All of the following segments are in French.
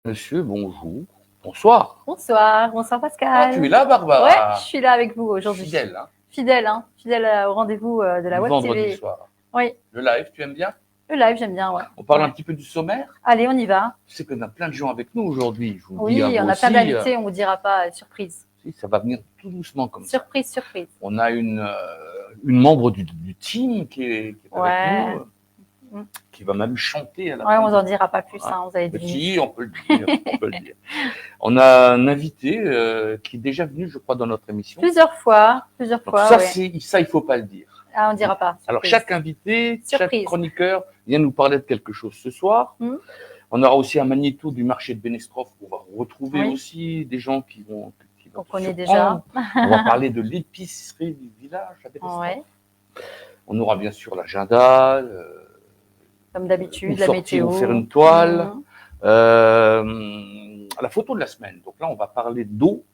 Monsieur, bonjour. Bonsoir. Bonsoir, bonsoir Ah, Pascal. tu es là, Ouais, Barbara? je suis là avec vous aujourd'hui. Fidèle, hein? Fidèle au rendez-vous de la Du Web vendredi TV. soir. Oui, Le live, tu aimes bien? le live, j'aime bien, ouais. On parle Ouais. un petit peu du sommaire? Allez, on y va. Je sais qu'on a plein de gens avec nous aujourd'hui. Je vous Oui, dis à vous on a plein aussi, d'invités, on vous dira pas, surprise. si, ça va venir tout doucement comme ça. Surprise. On a une membre du team qui est Ouais. avec nous, Mm. qui va même chanter à la Ouais, fin. on vous en dira pas plus, Ouais. hein, vous allez Mais deviner. si, on peut le dire, on peut le dire. On a un invité qui est déjà venu, je crois, dans notre émission. Plusieurs fois, Donc ça, ouais. ça, il faut pas le dire. Ah, on dira pas. Alors, surprise. chaque invité, chaque chroniqueur vient nous parler de quelque chose ce soir. Mm. On aura aussi un magnéto du marché de Bénestroff où on va retrouver aussi des gens qui vont on connaît déjà. On va parler de l'épicerie du village à Bénestroff. Ouais. On aura bien sûr l'agenda. Comme d'habitude, la météo. On faire une toile. La photo de la semaine. Donc là, on va parler d'eau.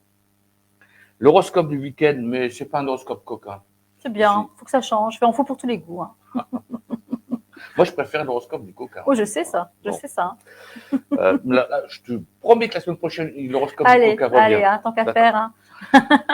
L'horoscope du week-end, mais c'est pas un horoscope coquin. C'est bien, faut que ça change. Il en faut pour tous les goûts. Hein. Moi, je préfère l'horoscope du coquin. Oh, je sais ça. Je te promets que la semaine prochaine, l'horoscope du coquin revient. Allez, hein, tant qu'à faire. Hein.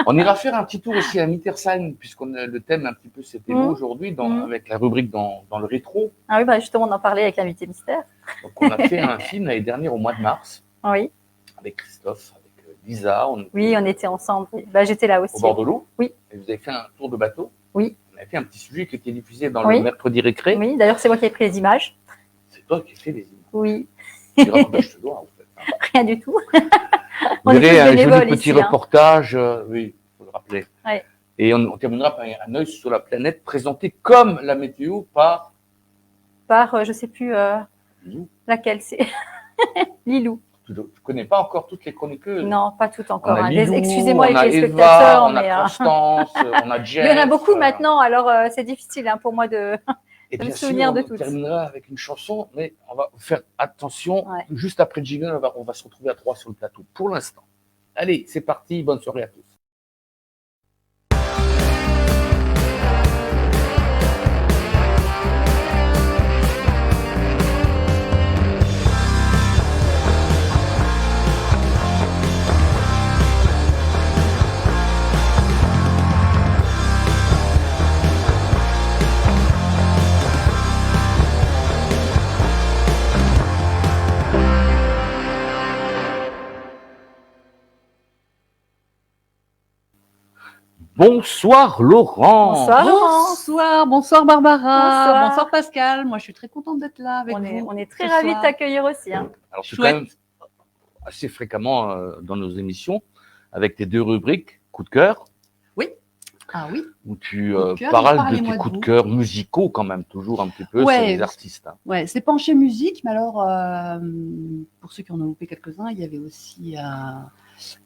On ira faire un petit tour aussi à Mittersheim, puisqu'on a le thème un petit peu c'était aujourd'hui, avec la rubrique dans le rétro. Ah oui, bah justement, on en parlait avec l'invité mystère. Donc, on a fait un film l'année dernière au mois de mars. Oui. Avec Christophe, avec Lisa. On était ensemble. Bah, j'étais là aussi. Au bord de l'eau. Oui. Et vous avez fait un tour de bateau. Oui. On a fait un petit sujet qui était diffusé dans le mercredi récré. Oui, d'ailleurs, c'est moi qui ai pris les images. C'est toi qui as fait les images. Oui. Je te dois, en fait. Hein. Rien du tout. Vous verrez un joli petit reportage, oui, il faut le rappeler. Ouais. Et on terminera par un œil sur la planète présenté comme la météo par. Par, je sais plus laquelle c'est. Lilou. Tu ne connais pas encore toutes les chroniqueuses? Non, pas toutes encore. Hein. Excusez-moi les téléspectateurs. On a Constance, on a Jess. Il y en a beaucoup maintenant, alors c'est difficile pour moi de me souvenir de toutes. On terminera avec une chanson, mais on va faire attention. Juste après le jingle, on va se retrouver à 3 sur le plateau pour l'instant. Allez, c'est parti. Bonne soirée à tous. Bonsoir Laurent. Bonsoir Laurent. Bonsoir Barbara. Bonsoir Pascal. Moi je suis très contente d'être là avec vous. On est très ravis de t'accueillir aussi. Hein. Alors c'est quand même assez fréquemment dans nos émissions avec tes deux rubriques coup de cœur. Oui. Ah oui. Où tu parles de tes coups de cœur musicaux quand même toujours un petit peu sur les artistes. Hein. Ouais, c'est penché musique, mais alors pour ceux qui en ont loupé quelques-uns, il y avait aussi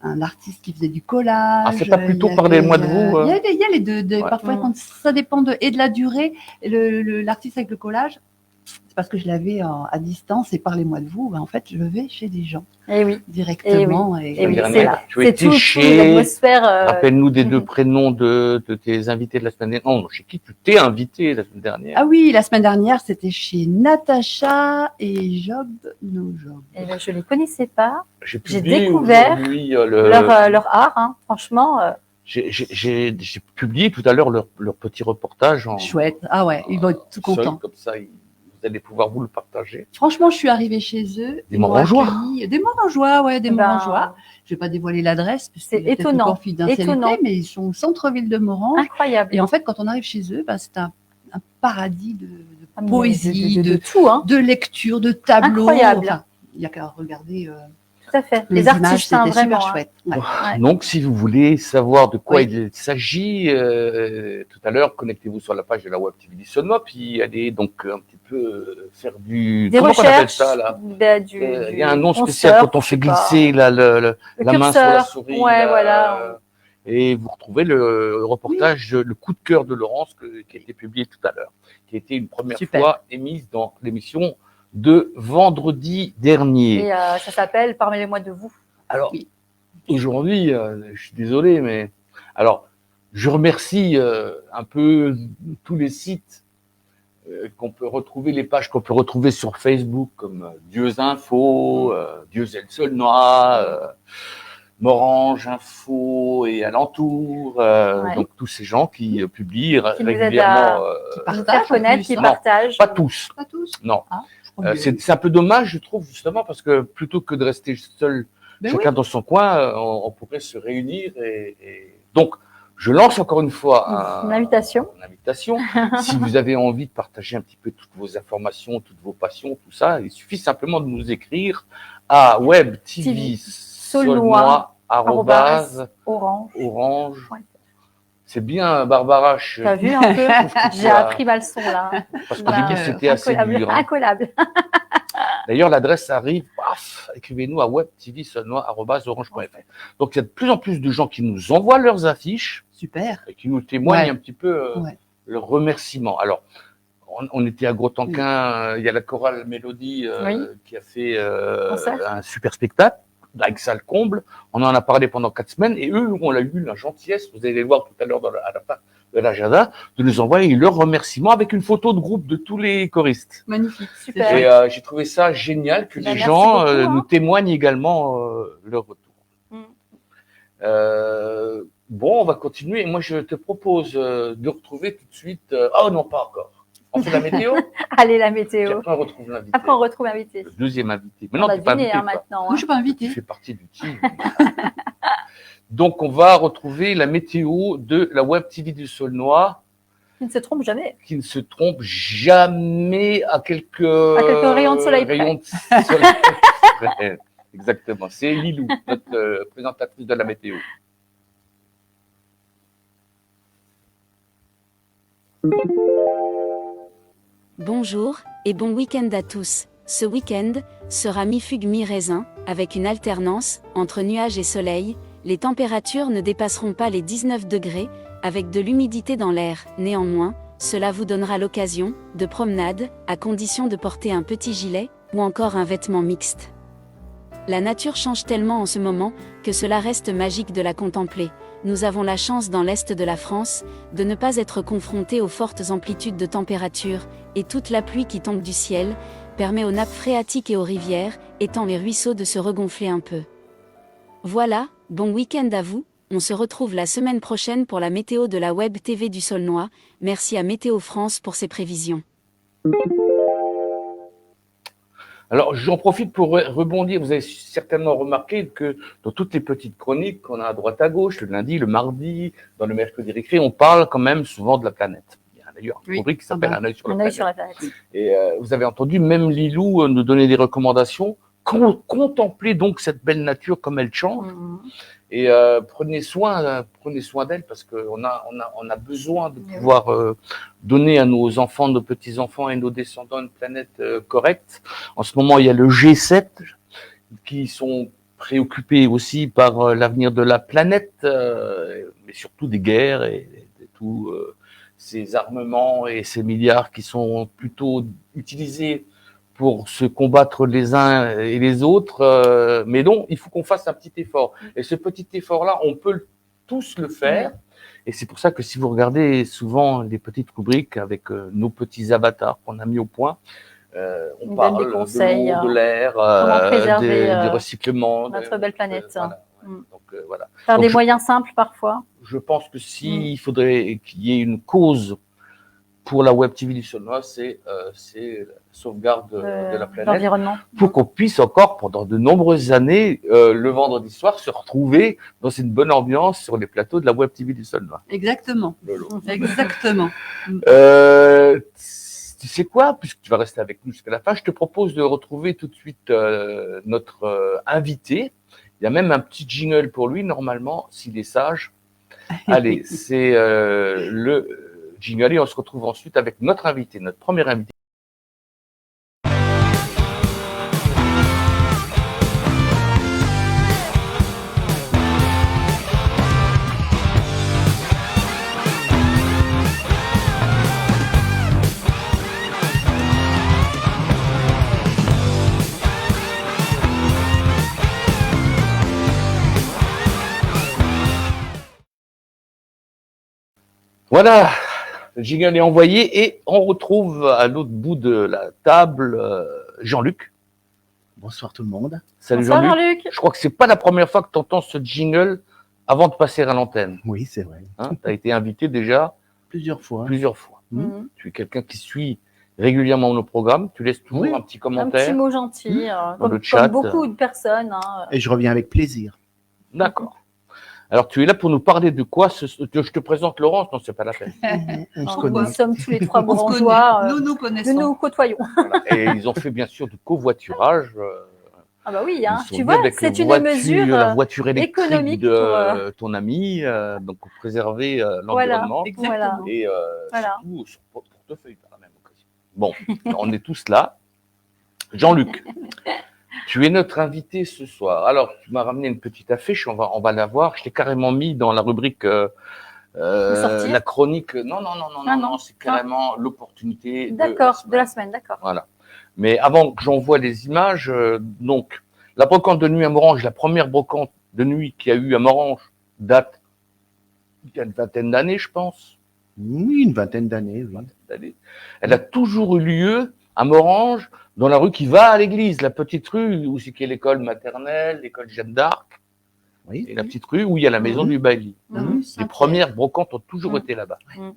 un artiste qui faisait du collage. Ah, c'est pas plutôt parlez-moi de vous. Il y a les deux. Parfois, quand ça dépend de la durée. L'artiste avec le collage, c'est parce que je l'avais à distance et parlez-moi de vous. En fait, je vais chez des gens. Et oui. Directement. Et oui, tu étais chez. Rappelle-nous des deux prénoms de tes invités de la semaine dernière. Non, chez qui tu t'es invité la semaine dernière? Ah oui, la semaine dernière, c'était chez Natacha et Job No Job. Et ben, je les connaissais pas. J'ai découvert leur art, hein, franchement. J'ai publié tout à l'heure leur petit reportage. Chouette. Ah ouais, ils vont être tout contents. Comme ça, vous allez pouvoir vous le partager. Franchement, je suis arrivée chez eux. Des Morangeois. Des Morangeois, ouais, des Morangeois. Je vais pas dévoiler l'adresse, parce c'est étonnant. Confidentialité, mais ils sont au centre-ville de Morange. Incroyable. Et en fait, quand on arrive chez eux, c'est un paradis de poésie, de tout, hein. de lecture, de tableaux. Incroyable. Enfin, il y a qu'à regarder. Tout à fait. Les artistes, c'était super chouette. Ouais. Donc, si vous voulez savoir de quoi il s'agit, tout à l'heure, connectez-vous sur la page de la Web TV du Sonoma, puis allez donc un petit peu faire des comment recherches, on appelle ça là? Il y a un nom spécial quand on fait glisser la main sur la souris. Ouais, voilà. Et vous retrouvez le reportage, le coup de cœur de Laurence qui a été publié tout à l'heure, qui a été une première fois émise dans l'émission de vendredi dernier. Et ça s'appelle Parlez-moi de vous. Alors, aujourd'hui, je suis désolé, mais alors, je remercie un peu tous les sites qu'on peut retrouver les pages qu'on peut retrouver sur Facebook comme Dieux Info, Dieux et le Saulnois, Morange Info et Alentour, donc tous ces gens qui publient régulièrement. Qui partagent, connaître, qui partagent. Pas tous. Pas tous. Non. Ah, C'est un peu dommage, je trouve, justement, parce que plutôt que de rester seul, chacun dans son coin, on pourrait se réunir donc, je lance encore une fois une invitation. Si vous avez envie de partager un petit peu toutes vos informations, toutes vos passions, tout ça, il suffit simplement de nous écrire à webtvsolnois@orange. Ouais. C'est bien, Barbara. T'as vu un peu? J'ai appris ma leçon là. Parce qu'au début, c'était assez dur. Incollable. D'ailleurs, l'adresse arrive, paf, écrivez-nous à webtvsolnois@orange.fr. Donc, il y a de plus en plus de gens qui nous envoient leurs affiches. Super. Et qui nous témoignent un petit peu leur remerciement. Alors, on était à Gros-Tanquin, il y a la chorale Mélodie qui a fait un super spectacle avec salle comble. On en a parlé pendant 4 semaines et eux, on a eu la gentillesse, vous allez le voir tout à l'heure à la fin de l'agenda, de nous envoyer leur remerciement avec une photo de groupe de tous les choristes. Magnifique, super. Et j'ai trouvé ça génial que les gens nous témoigngnent également leur retour. Bon, on va continuer. Moi, je te propose de retrouver tout de suite. Oh non, pas encore. On fait la météo. Allez, la météo. Après, on retrouve l'invité. Après, on retrouve l'invité. Le deuxième invité. Mais non, tu n'es pas invité. Maintenant. Moi, je suis pas invité. Tu fais partie du team. Donc, on va retrouver la météo de la Web TV du Saulnois. Qui ne se trompe jamais. Qui ne se trompe jamais à quelques rayons de soleil. Exactement. C'est Lilou, notre présentatrice de la météo. Bonjour et bon week-end à tous. Ce week-end sera mi-fugue mi-raisin, avec une alternance entre nuages et soleil. Les températures ne dépasseront pas les 19 degrés, avec de l'humidité dans l'air. Néanmoins, cela vous donnera l'occasion de promenade, à condition de porter un petit gilet ou encore un vêtement mixte. La nature change tellement en ce moment que cela reste magique de la contempler. Nous avons la chance dans l'est de la France de ne pas être confrontés aux fortes amplitudes de température, et toute la pluie qui tombe du ciel permet aux nappes phréatiques et aux rivières, étant les ruisseaux, de se regonfler un peu. Voilà, bon week-end à vous, on se retrouve la semaine prochaine pour la météo de la Web TV du Saulnois. Merci à Météo France pour ses prévisions. Alors, j'en profite pour rebondir. Vous avez certainement remarqué que dans toutes les petites chroniques qu'on a à droite à gauche, le lundi, le mardi, dans le mercredi récré, on parle quand même souvent de la planète. Il y a d'ailleurs une rubrique qui s'appelle Un œil sur la planète. Et vous avez entendu même Lilou nous donner des recommandations. Contemplez donc cette belle nature comme elle change. Et prenez soin d'elle parce qu'on a besoin de pouvoir donner à nos enfants, nos petits-enfants et nos descendants une planète correcte. En ce moment, il y a le G7 qui sont préoccupés aussi par l'avenir de la planète, mais surtout des guerres et tous ces armements et ces milliards qui sont plutôt utilisés pour se combattre les uns et les autres, mais non, il faut qu'on fasse un petit effort. Et ce petit effort-là, on peut tous le faire. Et c'est pour ça que si vous regardez souvent les petites rubriques avec nos petits avatars qu'on a mis au point, on parle de l'eau, de l'air, du recyclement. Notre belle planète. Voilà. Donc, voilà. Faire des moyens simples parfois. Je pense que il faudrait qu'il y ait une cause pour la Web TV du Saulnois, c'est la sauvegarde de la planète, l'environnement, pour qu'on puisse encore, pendant de nombreuses années, le vendredi soir, se retrouver dans une bonne ambiance sur les plateaux de la Web TV du Saulnois. Exactement. Exactement. Tu sais quoi, puisque tu vas rester avec nous jusqu'à la fin, je te propose de retrouver tout de suite notre invité. Il y a même un petit jingle pour lui, normalement, s'il est sage. Allez, c'est le jingle et on se retrouve ensuite avec notre invité, notre premier invité. Voilà, Le jingle est envoyé et on retrouve à l'autre bout de la table Jean-Luc. Bonsoir tout le monde. Salut Bonsoir Jean-Luc. Jean-Luc. Je crois que c'est pas la première fois que tu entends ce jingle avant de passer à l'antenne. Oui, c'est vrai. Hein, tu as été invité déjà Plusieurs fois. plusieurs fois. Mhm. Tu es quelqu'un qui suit régulièrement nos programmes. Tu laisses toujours Oui. un petit Un commentaire. petit mot gentil, Dans le comme chat. beaucoup de personnes. Hein. Et je reviens avec plaisir. D'accord. Alors, tu es là pour nous parler de quoi Je te présente Laurence, non, c'est pas la peine. On se Nous connaît. sommes tous les trois On se bourgeois. connaît. Nous connaissons. Nous nous côtoyons. Voilà. Et ils ont fait bien sûr du covoiturage. Ah bah oui, hein. Ils sont Tu venus vois, avec c'est la une voiture, mesure la voiture électrique économique de pour, ton ami, donc pour préserver Voilà. l'environnement Exactement. et Voilà. surtout sur votre portefeuille par la même occasion. Bon, on est tous là. Jean-Luc, tu es notre invité ce soir. Alors, tu m'as ramené une petite affiche, on va la voir. Je l'ai carrément mis dans la rubrique sortir la chronique. Non, Ah, non. c'est carrément l'opportunité. D'accord, de la semaine, d'accord. Voilà. Mais avant que j'envoie les images, donc, la brocante de nuit à Morhange, la première brocante de nuit qu'il y a eu à Morhange, date il y a une vingtaine d'années, je pense. Oui, une vingtaine d'années. Oui. Elle a toujours eu lieu à Morhange, dans la rue qui va à l'église, la petite rue où c'est qu'il y a l'école maternelle, l'école Jeanne d'Arc, Oui. et la petite rue où il y a la maison du Bailly. Mhm. Les premières brocantes ont toujours Mhm. été là-bas. Mhm.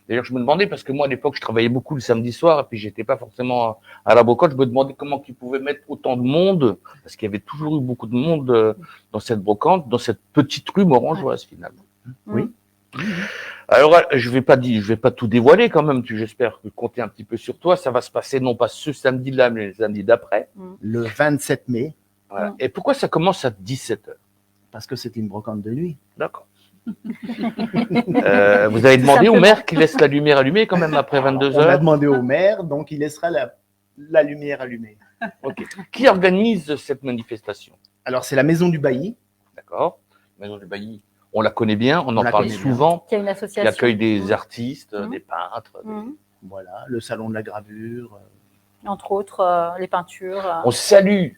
D'ailleurs, je me demandais, parce que moi, à l'époque, je travaillais beaucoup le samedi soir, et puis j'étais pas forcément à la brocante, je me demandais comment ils pouvaient mettre autant de monde, parce qu'il y avait toujours eu beaucoup de monde dans cette brocante, dans cette petite rue morangeoise, finalement. Oui. Alors, je vais pas tout dévoiler quand même, j'espère compter un petit peu sur toi. Ça va se passer non pas ce samedi-là, mais le samedi d'après. Le 27 mai, Voilà. Mhm. Et pourquoi ça commence à 17h? parce que c'est une brocante de nuit. D'accord. Vous avez demandé au maire qu'il laisse la lumière allumée quand même après On a 22h. demandé au maire, donc il laissera la lumière allumée. Ok. Qui organise cette manifestation? Alors, c'est la maison du bailli. D'accord. La Maison du Bailli, on la connaît bien, on On en la parle connaît bien. souvent. Qui a une Qui association. accueille des Mhm. artistes, Mhm. des peintres. Mhm. Voilà, le salon de la gravure. Entre autres, les peintures. On salue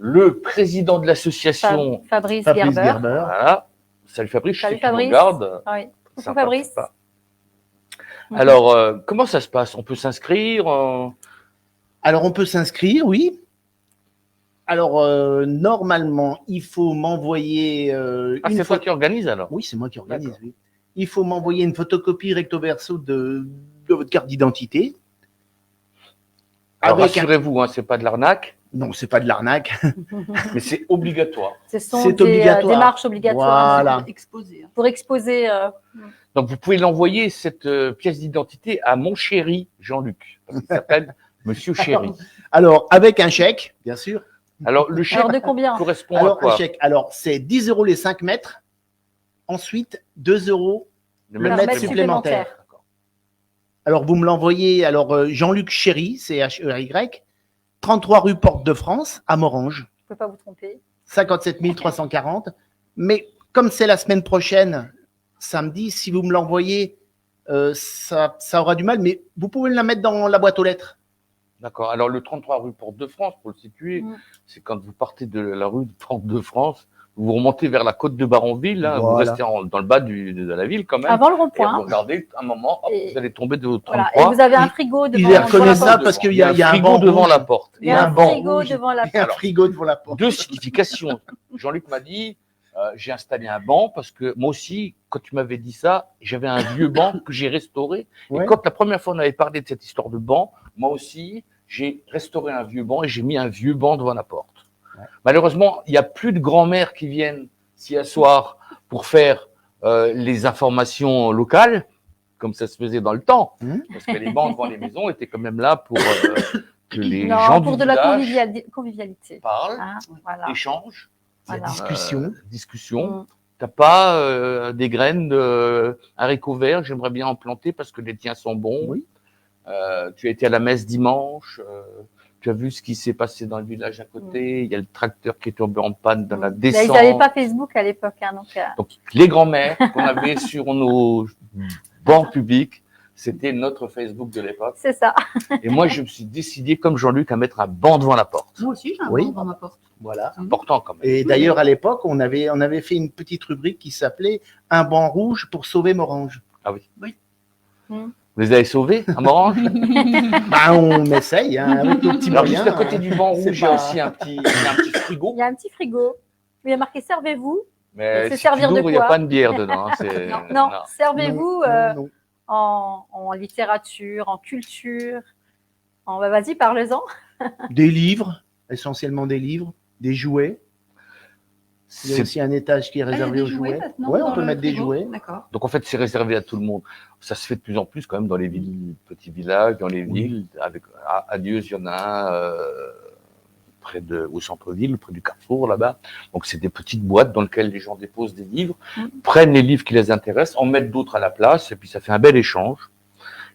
le président de l'association. Fabrice Fabrice Gerber. Gerber. Voilà. Salut Fabrice, je Salut sais qu'il nous Fabrice. regarde. Ah oui. Coucou Sympa, Fabrice. sympa. Mhm. Alors, comment ça se passe? On peut s'inscrire Alors, on peut s'inscrire, oui. Alors, normalement, il faut m'envoyer Ah, une c'est toi photo. qui organise alors? Oui, c'est moi qui organise, D'accord. oui. Il faut m'envoyer une photocopie recto verso de votre carte d'identité. Alors, Avec un- rassurez-vous, hein, c'est pas de l'arnaque, Non, c'est pas de l'arnaque. mais c'est obligatoire. Ce sont C'est des obligatoire. démarches obligatoires Voilà. Exposé. pour exposer. Donc, vous pouvez l'envoyer, cette pièce d'identité, à mon chéri Jean-Luc. Parce qu'il s'appelle Monsieur Chéri. Alors, avec un chèque, bien sûr. Alors, le chèque Alors de combien? correspond à Alors, un quoi? chèque. Alors, c'est 10 € les 5 mètres. Ensuite, 2 € le Par mètre mètre supplémentaire. D'accord. Alors, vous me l'envoyez. Alors, Jean-Luc Chéry, C-H-E-R-Y, 33 rue Porte de France, à Morhange, Je ne peux pas vous tromper. 57 340. Mais comme c'est la semaine prochaine, samedi, si vous me l'envoyez, ça aura du mal. Mais vous pouvez la mettre dans la boîte aux lettres. D'accord. Alors, le 33 rue Porte de France, pour le situer, Mm. c'est quand vous partez de la rue de Porte de France, vous remontez vers la côte de Baronville, là, vous Voilà. restez dans le bas de la ville quand même. Avant le Et vous rond-point. regardez un moment, hop, Et- vous allez tomber de votre Voilà. 33. Et vous avez un frigo devant, Il est devant la reconnaissable porte. parce qu'il y a un frigo banc devant rouge. la porte. Il y a un banc frigo rouge. devant la Il y a un Alors, frigo devant la porte. Deux significations. Jean-Luc m'a dit, j'ai installé un banc parce que moi aussi, quand tu m'avais dit ça, j'avais un vieux banc que j'ai restauré. Ouais. Et quand la première fois on avait parlé de cette histoire de banc, moi aussi, j'ai restauré un vieux banc et j'ai mis un vieux banc devant la porte. Ouais. Malheureusement, il n'y a plus de grands-mères qui viennent s'y asseoir pour faire les informations locales, comme ça se faisait dans le temps. Parce que les bancs devant les maisons étaient quand même là pour que les Non, gens pour du de la village convivialité. parlent, Hein, voilà. échangent. Voilà. Discussion. Mm. T'as pas des graines de haricots verts, j'aimerais bien en planter parce que les tiens sont bons. Oui. Tu as été à la messe dimanche, tu as vu ce qui s'est passé dans le village à côté, il y a le tracteur qui est tombé en panne dans la Là, descente. ils n'avaient pas Facebook à l'époque. Hein, Donc les grands-mères qu'on avait sur nos bancs publics, c'était notre Facebook de l'époque. c'est ça. Et moi, je me suis décidé, comme Jean-Luc, à mettre un banc devant la porte. Moi aussi, j'ai un Oui. banc devant ma porte. Voilà. C'est important quand même. Et d'ailleurs, à l'époque, on avait fait une petite rubrique qui s'appelait Un banc rouge pour sauver Morhange. Ah oui. Oui. Vous les avez sauvés à Morange? Bah, on essaye, hein, avec nos petits Alors, moyens. juste à côté du banc c'est rouge, il y a pas- aussi un petit frigo. Il y a un petit frigo. Il y a marqué servez-vous. Mais C'est si servir tu de l'ouvres, il n'y a quoi? pas de bière dedans. Hein, Non, servez-vous Non, non. en littérature, en culture. Vas-y, parle-en. Des livres, essentiellement des livres, des jouets. Il y a C'est- aussi un étage qui est Ah, il y a réservé des aux jouets. maintenant Ouais, on dans peut le mettre des frigo. jouets. D'accord. Donc en fait, c'est réservé à tout le monde. Ça se fait de plus en plus quand même dans les villes, petits villages, dans les villes. À Dieu, il y en a un au centre-ville, près du Carrefour là-bas. Donc c'est des petites boîtes dans lesquelles les gens déposent des livres, prennent les livres qui les intéressent, en mettent d'autres à la place, et puis ça fait un bel échange.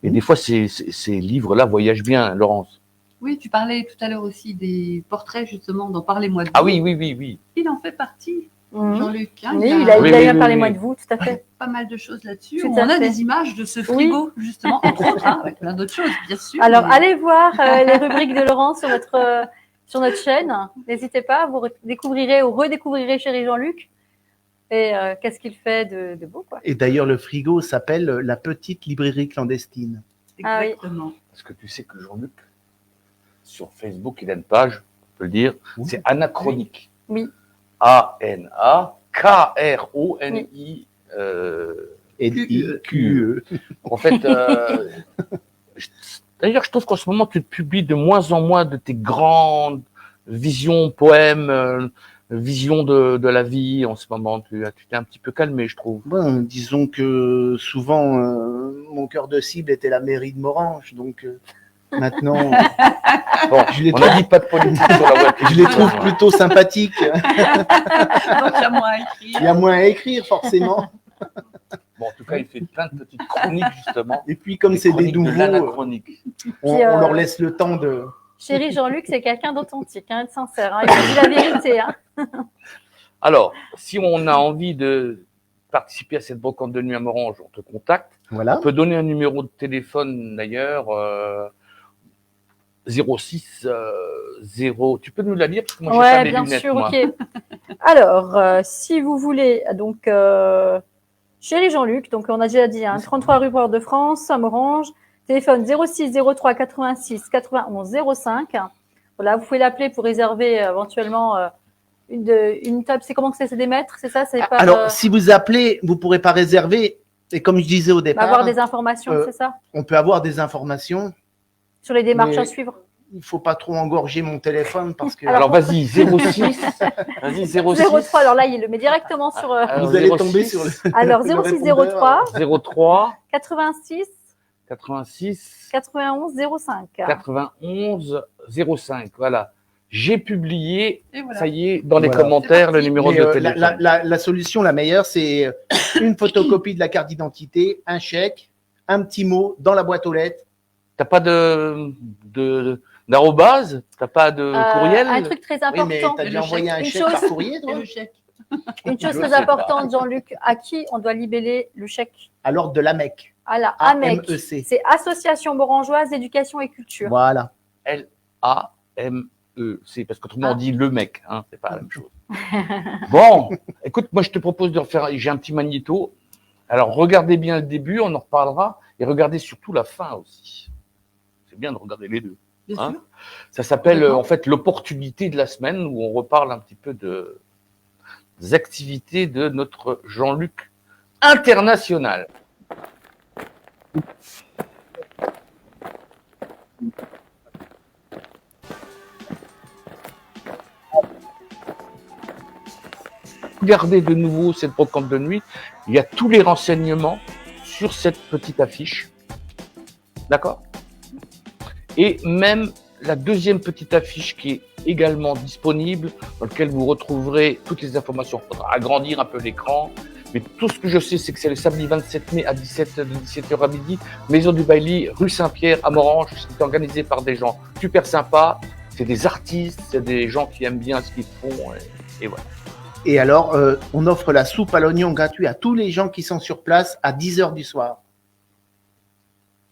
Et des fois, ces livres-là voyagent bien, Laurence. Oui, tu parlais tout à l'heure aussi des portraits, justement, dont Parlez-moi de vous. Ah oui. Il en fait partie, Mhm. Jean-Luc. Hein, Oui, il il a Oui, bien oui, parlé moi oui. de vous, tout à fait. pas mal de choses là-dessus. Tout On à a fait. des images de ce frigo, justement, entre autres, hein, avec plein d'autres choses, bien sûr. Alors, mais- allez voir les rubriques de Laurent sur notre chaîne. N'hésitez pas, vous découvrirez ou redécouvrirez Chéri Jean-Luc. Et qu'est-ce qu'il fait de beau, quoi. Et d'ailleurs, le frigo s'appelle la petite librairie clandestine. Ah oui. Exactement. Parce que tu sais que Jean-Luc, sur Facebook, il a une page, on peut le dire, Oui. c'est Anachronique. Oui. ANAKRONI. L-I-Q-E. En fait, d'ailleurs, je trouve qu'en ce moment, tu publies de moins en moins de tes grandes visions, poèmes, visions de la vie. En ce moment, tu t'es un petit peu calmé, je trouve. Bon, disons que souvent, mon cœur de cible était la mairie de Morange. Donc maintenant, Bon, Je les on trouve- n'a dit pas de politique sur la voiture. je les trouve plutôt sympathiques. Donc, il y a moins à écrire. Il y a moins à écrire, forcément. Bon, en tout cas, il fait plein de petites chroniques, justement. Et puis, comme c'est des chroniques de nouveaux, l'anachronique. on Puis, leur laisse le temps de. Chéri Jean-Luc, c'est quelqu'un d'authentique, hein, de sincère. Hein. Il dit la vérité. Hein. Alors, si on a envie de participer à cette brocante de nuit à Morange, on te contacte. Voilà. On peut donner un numéro de téléphone d'ailleurs, 06 0. Tu peux nous la dire parce que moi j'ai pas Ouais, mes bien lunettes. sûr, moi. ok. Alors, si vous voulez, donc, Chéri Jean-Luc, donc on a déjà dit, hein, 33 rue Port de France, à Morange, téléphone 06 03 86 91 05. Voilà, vous pouvez l'appeler pour réserver éventuellement une table. C'est comment que c'est des mètres, c'est ça? C'est par, Alors, si vous appelez, vous ne pourrez pas réserver. Et comme je disais au départ, avoir des informations, euh, c'est ça? on peut avoir des informations. Sur les démarches mais- à suivre. Il ne faut pas trop engorger mon téléphone parce que Alors vas-y, 06. Vas-y, 06. 03, alors là, il le met directement sur. Alors, vous allez 06, tomber sur le. Alors, le 06 répondeur. 03 03 86 86 91 05. 91 05. Voilà. J'ai publié, Et voilà. ça y est, dans les Voilà. commentaires, C'est le parti. numéro Mais, de la, téléphone. la solution la meilleure, c'est une photocopie de la carte d'identité, un chèque, un petit mot dans la boîte aux lettres. T'as pas d'arrobase? T'as pas de courriel? Un truc très Oui, mais important. tu as Et déjà le envoyé un Une chèque chose- par courrier, Et toi le chèque. Une chose Je très sais pas. importante, Jean-Luc, à qui on doit libeller le chèque? À l'ordre de l'AMEC. À la AMEC. AMEC. C'est Association Morangeoise d'Éducation et Culture. Voilà. L-A-M-E. C'est parce qu'autrement, Ah. on dit le mec, hein. C'est pas la même chose. Bon. Écoute, moi, je te propose de refaire, j'ai un petit magnéto. Alors, regardez bien le début, on en reparlera. Et regardez surtout la fin aussi. C'est bien de regarder les deux. Bien Hein sûr. Ça s'appelle, Complètement. en fait, l'opportunité de la semaine où on reparle un petit peu des activités de notre Jean-Luc international. Regardez de nouveau cette brocante de nuit. Il y a tous les renseignements sur cette petite affiche. D'accord? Et même la deuxième petite affiche qui est également disponible, dans laquelle vous retrouverez toutes les informations. Il faudra agrandir un peu l'écran. Mais tout ce que je sais, c'est que c'est le samedi 27 mai à de 17h à midi, Maison du Bailly, rue Saint-Pierre, à Morange. C'est organisé par des gens super sympas. C'est des artistes, c'est des gens qui aiment bien ce qu'ils font. Et voilà. Et alors, on offre la soupe à l'oignon gratuite à tous les gens qui sont sur place à 10h du soir.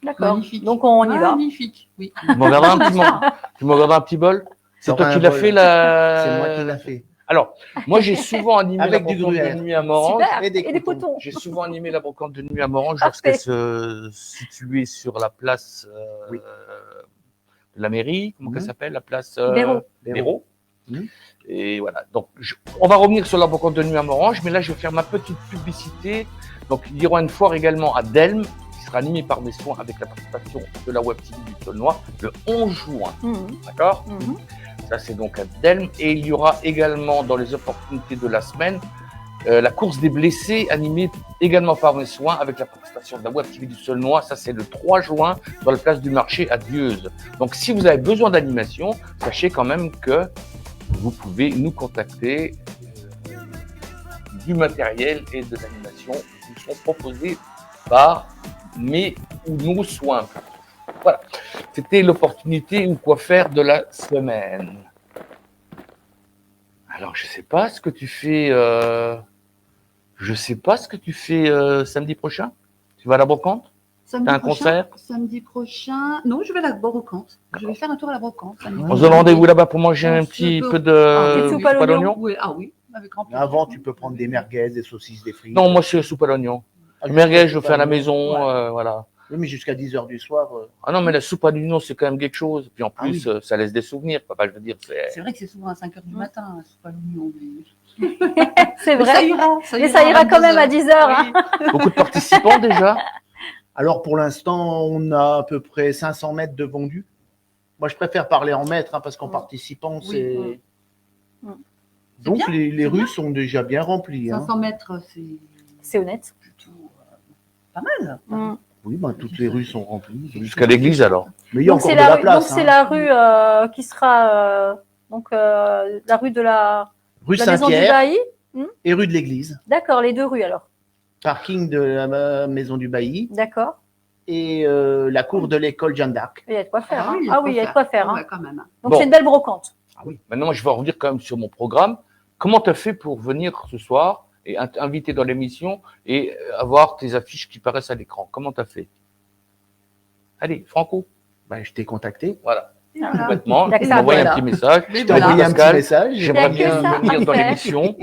D'accord. Magnifique. Donc, on y va. Magnifique, oui. Tu m'en regarderas un petit bol? C'est T'auras toi un qui l'as bol. fait C'est moi qui la. l'a fait. Alors, moi, j'ai souvent animé Avec la du brocante de gruyère. nuit à Morange. Super. et des Et des cotons. cotons. J'ai souvent animé la brocante de nuit à Morange Parfait. lorsqu'elle se situait sur la place Oui. de la mairie. Comment Mhm. elle s'appelle? La place Béraud. Béraud. Mhm. Et voilà. Donc, on va revenir sur la brocante de nuit à Morange, mais là, je vais faire ma petite publicité. Donc, il y aura une foire également à Delme, qui sera animée par mes soins avec la participation de la Web TV du Saulnois le 11 juin. Mhm. D'accord? Mhm. Ça, c'est donc à Delme. Et il y aura également, dans les opportunités de la semaine, la course des blessés, animée également par mes soins, avec la participation de la Web TV du Saulnois. Ça, c'est le 3 juin, dans la place du marché à Dieuze. Donc, si vous avez besoin d'animation, sachez quand même que vous pouvez nous contacter. Du matériel et de l'animation qui seront proposés par mes ou nos soins. Voilà. C'était l'opportunité ou quoi faire de la semaine. Alors, je sais pas ce que tu fais. Je sais pas ce que tu fais samedi prochain. Tu vas à la brocante? Samedi T'as un prochain- concert? Samedi prochain. Non, je vais à la brocante. Je vais faire un tour à la brocante. samedi On se prochain. donne rendez-vous là-bas pour manger On un se petit peut- peu Des de soupes à l'oignon. Oui, ah oui, avec grand plaisir. Avant, tu peux prendre des merguez, des saucisses, des frites. Non, moi c'est soupe à l'oignon. Ah, Le merguez, je le soupe fais à la l'oignon. maison, Ouais. voilà. Oui, mais jusqu'à 10h du soir. Ah non, mais la soupe à l'oignon, c'est quand même quelque chose. Puis en Ah plus, oui. ça laisse des souvenirs. Papa, je veux dire, c'est. C'est vrai que c'est souvent à 5h du matin, hein, c'est pas l'oignon. C'est Mais ça vrai. ira. Mais ça ira quand même à 10 heures. Hein. Beaucoup de participants déjà. Alors, pour l'instant, on a à peu près 500 mètres de vendu. Moi, je préfère parler en mètres, hein, parce qu'en Mm. participant, Oui, c'est. mm. C'est Donc, bien, les c'est rues bien. sont déjà bien remplies. Hein. 500 mètres, c'est C'est honnête. plutôt pas mal. Mm. Oui, ben, toutes les rues sont remplies. Jusqu'à l'église alors. Mais il y a Donc encore c'est de la la, rue, place. donc c'est hein. la rue qui sera la rue de la Rue maison du Saint-Pierre bailli. et rue de l'église. D'accord, les deux rues alors. Parking de la maison du bailli D'accord. et la cour de l'école Jeanne d'Arc. Il y a de quoi faire. hein. il y Ah oui, il y a de quoi faire. hein. Ouais, quand même. Donc Bon. c'est une belle brocante. Ah oui. Maintenant, je vais revenir quand même sur mon programme. Comment tu as fait pour venir ce soir et inviter dans l'émission et avoir tes affiches qui paraissent à l'écran? Comment tu as fait? Allez, Franco. Ben, je t'ai contacté. Voilà. Voilà. Complètement. D'accord. Il m'a envoyé un Voilà. petit message. Mais Je t'ai voilà. envoyé un petit Pascal. message. J'aimerais Il y a que bien ça venir à dans faire. l'émission.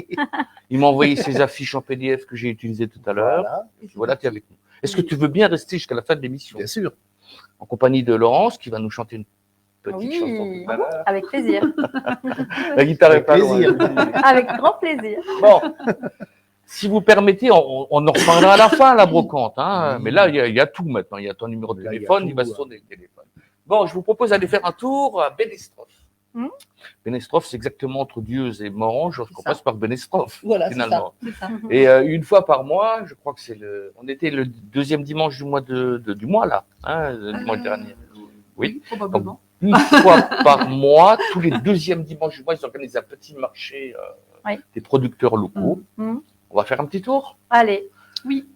Il m'a envoyé ses affiches en PDF que j'ai utilisées tout à l'heure. Voilà, Voilà, tu es avec nous. Est-ce que tu veux bien rester jusqu'à la fin de l'émission bien sûr. en compagnie de Laurence qui va nous chanter une petite Oui. chanson tout à l'heure. Avec plaisir. La guitare est Avec pas loin. plaisir. Avec grand plaisir. Bon, si vous permettez, on en reparlera à la fin, la brocante. Hein. Oui. Mais là, il y a tout maintenant. Il y a ton numéro de Là, il y a téléphone, tout, il va se ouais. sonner le téléphone. Bon, je vous propose d'aller faire un tour à Bénestrophe. Hmm. Bénestrophe, c'est exactement entre Dieuze et Morange, lorsqu'on C'est ça. passe par Bénestrophe, Voilà, c'est finalement. ça. C'est ça. Et une fois par mois, je crois que on était le deuxième dimanche du mois du mois là, hein, le dimanche dernier. Oui. Probablement. Une fois par mois, tous les deuxièmes dimanches du mois, ils organisent un petit marché Oui. des producteurs locaux. Mhm. On va faire un petit tour. Allez. Oui.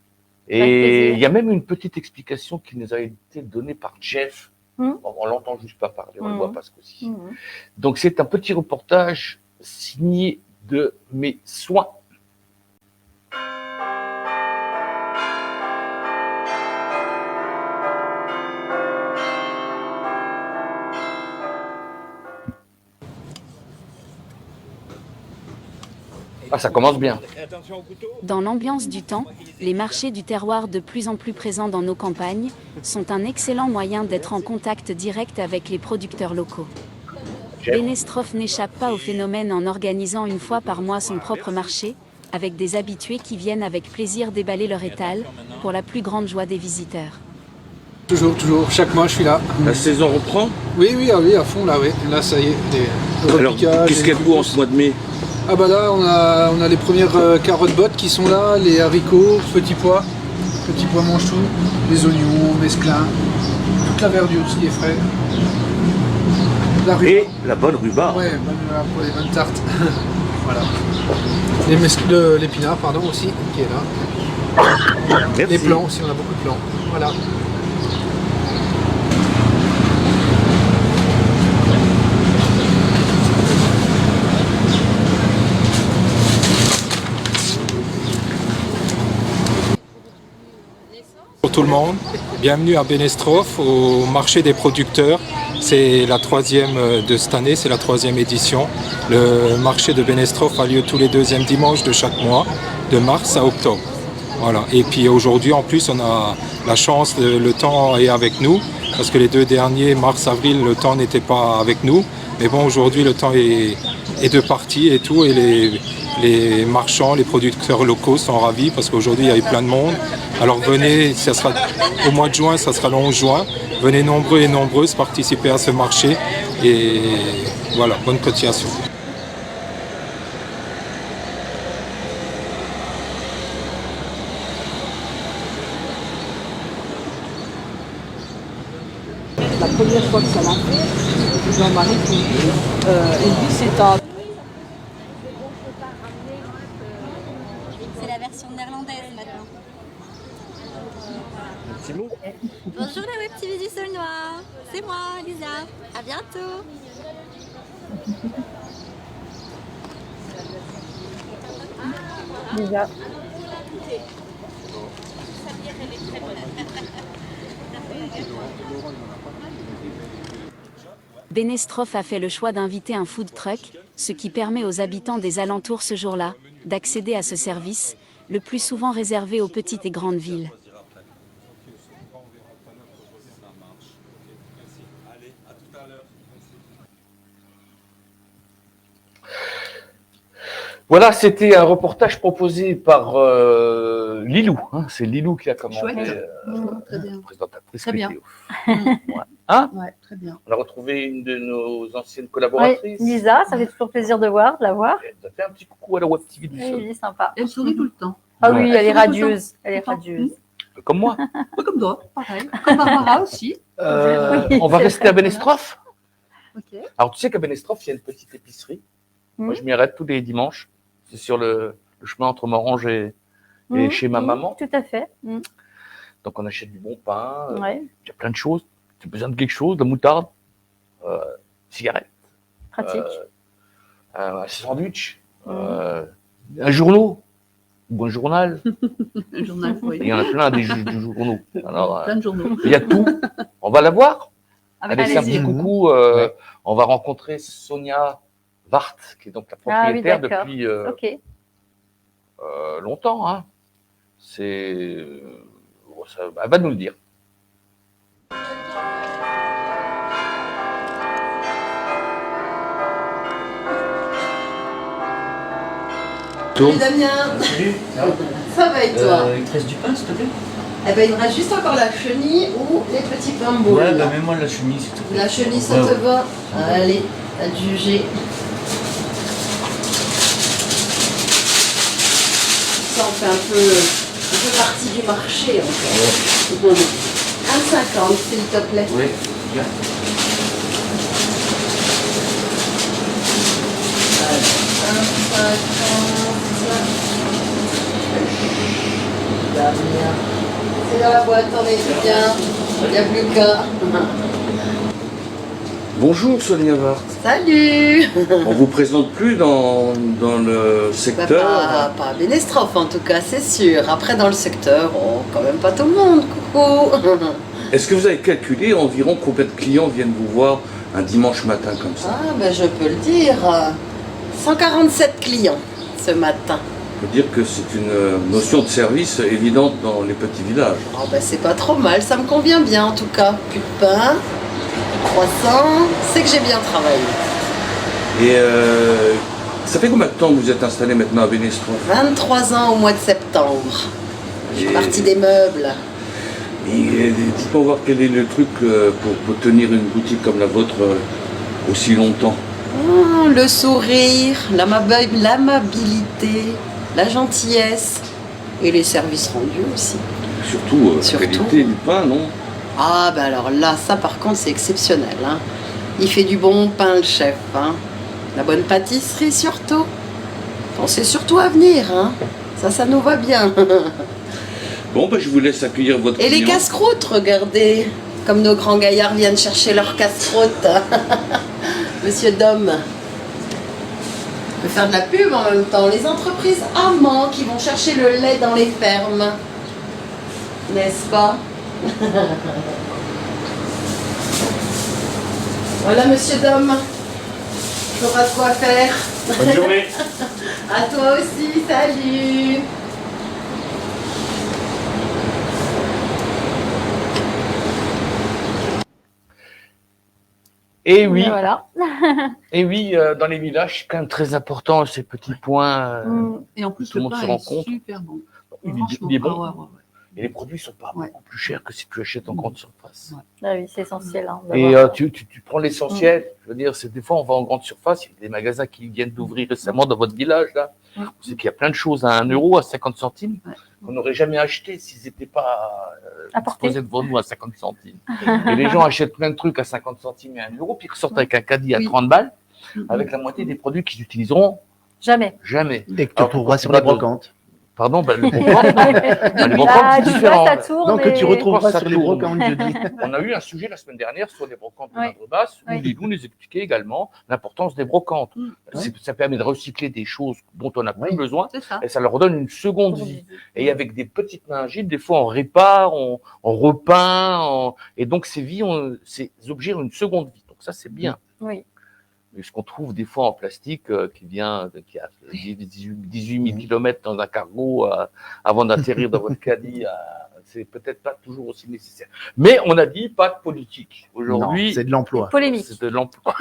Et plaisir. il y a même une petite explication qui nous a été donnée par Jeff. Mhm. On l'entend juste pas parler, on le Mhm. voit pas ce coup-ci. Mhm. Donc c'est un petit reportage signé de mes soins. Ah, ça commence bien. Dans l'ambiance du temps, les marchés du terroir de plus en plus présents dans nos campagnes sont un excellent moyen d'être en contact direct avec les producteurs locaux. Jeff. Bénestrophe n'échappe pas au phénomène en organisant une fois par mois son propre marché, avec des habitués qui viennent avec plaisir déballer leur étal, pour la plus grande joie des visiteurs. Toujours, chaque mois je suis là. La saison reprend. Oui, oui, à fond là, oui. Là, ça y est, le Alors, repiquage, qu'est-ce qu'il y a de beau en ce mois de mai? Ah bah là, on a les premières carottes bottes qui sont là, les haricots, petits pois mange tout, les oignons, mesclun, toute la verdure, ce qui est frais. La rhubarbe. Et la bonne rhubarbe. Ouais, pour les bonnes tartes. Voilà. L'épinard, pardon, aussi, qui est là. Merci. Les plants aussi, on a beaucoup de plants. Voilà. Pour tout le monde, bienvenue à Benestrophe, au marché des producteurs. C'est la 3e de cette année, c'est la 3e édition. Le marché de Benestrophe a lieu tous les 2e dimanches de chaque mois, de mars à octobre. Voilà. Et puis aujourd'hui, en plus, on a la chance, le temps est avec nous, parce que les 2 derniers, mars-avril, le temps n'était pas avec nous. Mais bon, aujourd'hui, le temps est de partie et tout, et les marchands, les producteurs locaux sont ravis parce qu'aujourd'hui, il y a eu plein de monde. Alors venez, ça sera au mois de juin, ça sera le 11 juin. Venez nombreux et nombreuses participer à ce marché et voilà, bonne cotisation. La première fois que ça l'a fait, Jean-Marie il dit c'est à... C'est la version néerlandaise maintenant. Bonjour les web TV du Saulnois, c'est moi Lisa, à bientôt. Lisa. Benestrophe a fait le choix d'inviter un food truck, ce qui permet aux habitants des alentours ce jour-là d'accéder à ce service, le plus souvent réservé aux petites et grandes villes. Voilà, c'était un reportage proposé par Lilou. Hein, c'est Lilou qui a commandé. Chouette. Très bien. Présentatrice Très bien. météo. Hein, Ouais, très bien. on a retrouvé une de nos anciennes Oui, collaboratrices. Lisa, ça fait toujours plaisir de la voir. Elle nous a fait un petit coucou à la Web TV du Oui, Sol. oui, sympa. Elle sourit tout le temps. Ah Ouais. oui, elle est Elle sourit tout le radieuse. temps. Elle est Tout le temps. radieuse. Comme moi. Pas comme toi, pareil. Comme Barbara aussi. On va rester à Benestrophe. Ok. Alors, tu sais qu'à Benestrophe, il y a une petite épicerie. Moi, Mhm. je m'y arrête tous les dimanches. C'est sur le chemin entre Morange et chez ma maman. Tout à fait. Mhm. Donc, on achète du bon pain. Ouais, Il y a plein de choses. Tu as besoin de quelque chose, de moutarde, cigarette, pratique. un sandwich, un journal ou un journal. Un journal, oui. Il y en a plein des journaux. Alors, Plein de journaux. il y a tout. On va la voir. Avec Allez, c'est un plaisir. petit coucou. On va rencontrer Sonia Wart, qui est donc la Ah oui, propriétaire d'accord. depuis Ok. longtemps. Hein. Elle va nous le dire. Salut Damien. Ça va et toi? Il te reste du pain, s'il te plaît? Eh ben, il me reste juste encore la chenille ou les petits pains boules. Ouais, bah mets-moi la chemise, s'il te plaît. La chenille, ça Ouais, te ouais. va? Allez, à te juger. Ça, on fait un peu partie du marché encore. 1,50 s'il te plaît. Oui, bien. C'est dans la boîte, on est bien. Il n'y a plus qu'un. Bonjour Sonia Wart. Salut. On vous présente plus dans le secteur. Pas à Benestrophe en tout cas, c'est sûr. Après dans le secteur, quand même pas tout le monde. Coucou. Est-ce que vous avez calculé environ combien de clients viennent vous voir un dimanche matin comme ça? Ah ben je peux le dire. 147 clients ce matin. On peut dire que c'est une notion de service évidente dans les petits villages. Oh ben c'est pas trop mal, ça me convient bien en tout cas. Plus de pain, croissant, c'est que j'ai bien travaillé. Et ça fait combien de temps que vous êtes installé maintenant à Benestrophe? 23 ans au mois de septembre. Je suis partie des meubles. Et dites-moi voir quel est le truc pour tenir une boutique comme la vôtre aussi longtemps. Oh, le sourire, l'amabilité, la gentillesse et les services rendus aussi. Surtout la qualité du pain, non? Ah ben alors là, ça par contre c'est exceptionnel. Hein. Il fait du bon pain le chef. Hein. La bonne pâtisserie surtout. Pensez surtout à venir. Hein. Ça nous va bien. Bon, ben, je vous laisse accueillir votre Et les client. casse-croûtes, regardez. Comme nos grands gaillards viennent chercher leurs casse-croûtes. Monsieur Dom. On peut faire de la pub en même temps. Les entreprises amants qui vont chercher le lait dans les fermes. N'est-ce pas? Voilà, monsieur Dom. Tu auras de quoi faire. Bonne journée. À toi aussi, salut. Et oui, Et voilà. dans les villages, c'est quand même très important ces petits points. Et en plus, tout le le monde se pain rend est compte. super bon. Il est bon. Ah ouais. Et les produits sont pas Ouais. beaucoup plus chers que si tu achètes en grande surface. Ouais. Ah oui, c'est essentiel. Hein, Et d'avoir- tu prends l'essentiel. Je veux dire, c'est des fois on va en grande surface, il y a des magasins qui viennent d'ouvrir récemment dans votre village là. Ouais. C'est qu'il y a plein de choses à 1 euro, à 50 centimes, Ouais. qu'on n'aurait jamais acheté s'ils n'étaient pas Apporté. disposés devant nous à 50 centimes. Et les gens achètent plein de trucs à 50 centimes et 1 euro, puis ils ressortent avec un caddie à Oui. 30 balles, avec la moitié des produits qu'ils utiliseront Jamais. jamais. Dès que tu Alors, retrouveras sur pas les de- brocantes. Pardon, ben, le brocante, les brocantes, Ah, c'est tu vois, différent. ça tourne. Non, que tu et- retrouveras Ça sur les tourne. brocantes jeudi. On a eu un sujet la semaine dernière sur les brocantes de Oui. l'Indre-Basse, où Oui. Lilou nous expliquait également l'importance des brocantes. Ça permet de recycler des choses dont on n'a plus Oui. besoin, C'est ça. et ça leur donne une seconde vie. Et avec des petites maingines, des fois on répare, on repeint, et donc ces objets ont une seconde vie. Donc ça c'est bien. Oui. Mais ce qu'on trouve des fois en plastique qui a 18 000 km dans un cargo avant d'atterrir dans votre caddie, c'est peut-être pas toujours aussi nécessaire. Mais on a dit pas de politique. Non, Aujourd'hui, c'est de l'emploi. Polémique. c'est de l'emploi.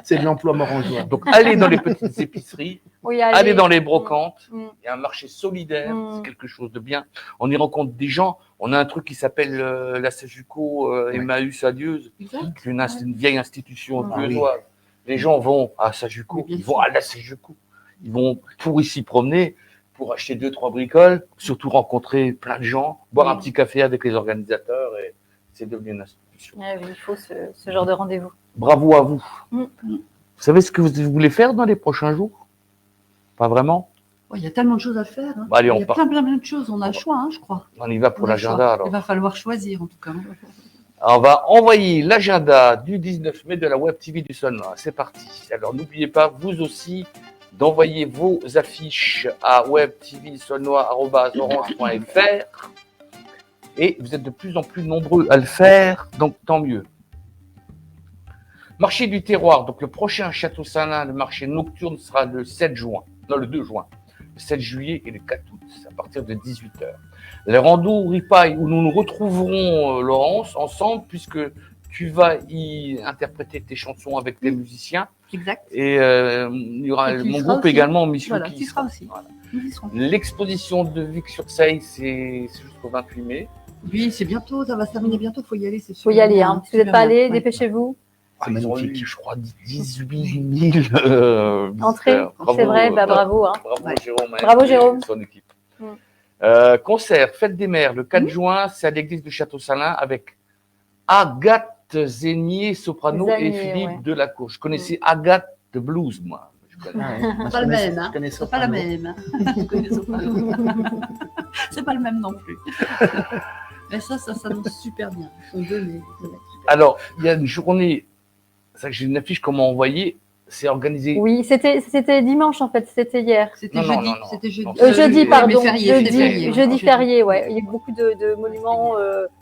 C'est de l'emploi morangeois. Donc allez dans les petites épiceries, Oui, allez dans les brocantes. Mm. Il y a un marché solidaire, Mm. c'est quelque chose de bien. On y rencontre des gens. On a un truc qui s'appelle la Sajuco Emmaüs à Dieuze, Exact. qui est une vieille institution Ah dieuzoise. Les gens vont à Sajuco, Oui, bien ils vont sûr. à la Sajuco. Ils vont pour ici promener, pour acheter 2-3 bricoles, surtout rencontrer plein de gens, boire un petit café avec les organisateurs, et c'est devenu une institution. Ah oui, il faut ce genre de rendez-vous. Bravo à vous. Mm. Vous savez ce que vous voulez faire dans les prochains jours? Pas vraiment? Ouais, il y a tellement de choses à faire. Hein. Bah, allez, on il y a part. plein de choses. On a le choix, hein, je crois. On y va pour On a le l'agenda choix. alors. Il va falloir choisir, en tout cas. On va envoyer l'agenda du 19 mai de la Web TV du Sonnois. C'est parti. Alors n'oubliez pas, vous aussi, d'envoyer vos affiches à webtvsonnois@orange.fr. Et vous êtes de plus en plus nombreux à le faire, donc tant mieux. Marché du terroir, donc le prochain Château Salin, le marché nocturne sera le 7 juin. Non, le 2 juin. Le 7 juillet et le 4 août, à partir de 18h. Les randos ripailles où nous nous retrouverons, Laurence, ensemble, puisque tu vas y interpréter tes chansons avec tes musiciens. Exact. Et il y aura Et tu y mon seras groupe aussi. également, Mission Voilà, qui tu y seras sera. aussi. Voilà. Nous y serons. L'exposition de Vic-sur-Seille, c'est jusqu'au 28 mai. Oui, c'est bientôt, ça va se terminer bientôt, il faut y aller. Il faut y aller. Hein. Si vous n'êtes pas allé, dépêchez-vous. Ah, ils ont eu, je crois, 18 000 Entrée, visiteurs. Bravo, c'est vrai, bah, bravo. Hein. Bravo Ouais. Jérôme. Bravo, Jérôme. Son équipe. Mm. Concert, Fête des Mères, le 4 juin, c'est à l'église de Château-Salin avec Agathe Zénier, soprano, Zénier, et Philippe ouais. Delacour. Je connaissais Agathe de blues, moi. Je connais. C'est pas le même, hein. C'est pas la même. Je connais Soprano. C'est pas le même non plus. Mais ça s'annonce super bien. Ils sont donnés. Alors, il y a une journée, c'est que j'ai une affiche qu'on m'a envoyée, c'est organisé. Oui, c'était dimanche en fait, c'était hier. C'était Non, non, jeudi. non, non. C'était jeudi. Non, Jeudi, mais pardon. férié, Jeudi, c'était férié, jeudi ouais. férié, ouais. Il y a beaucoup de monuments,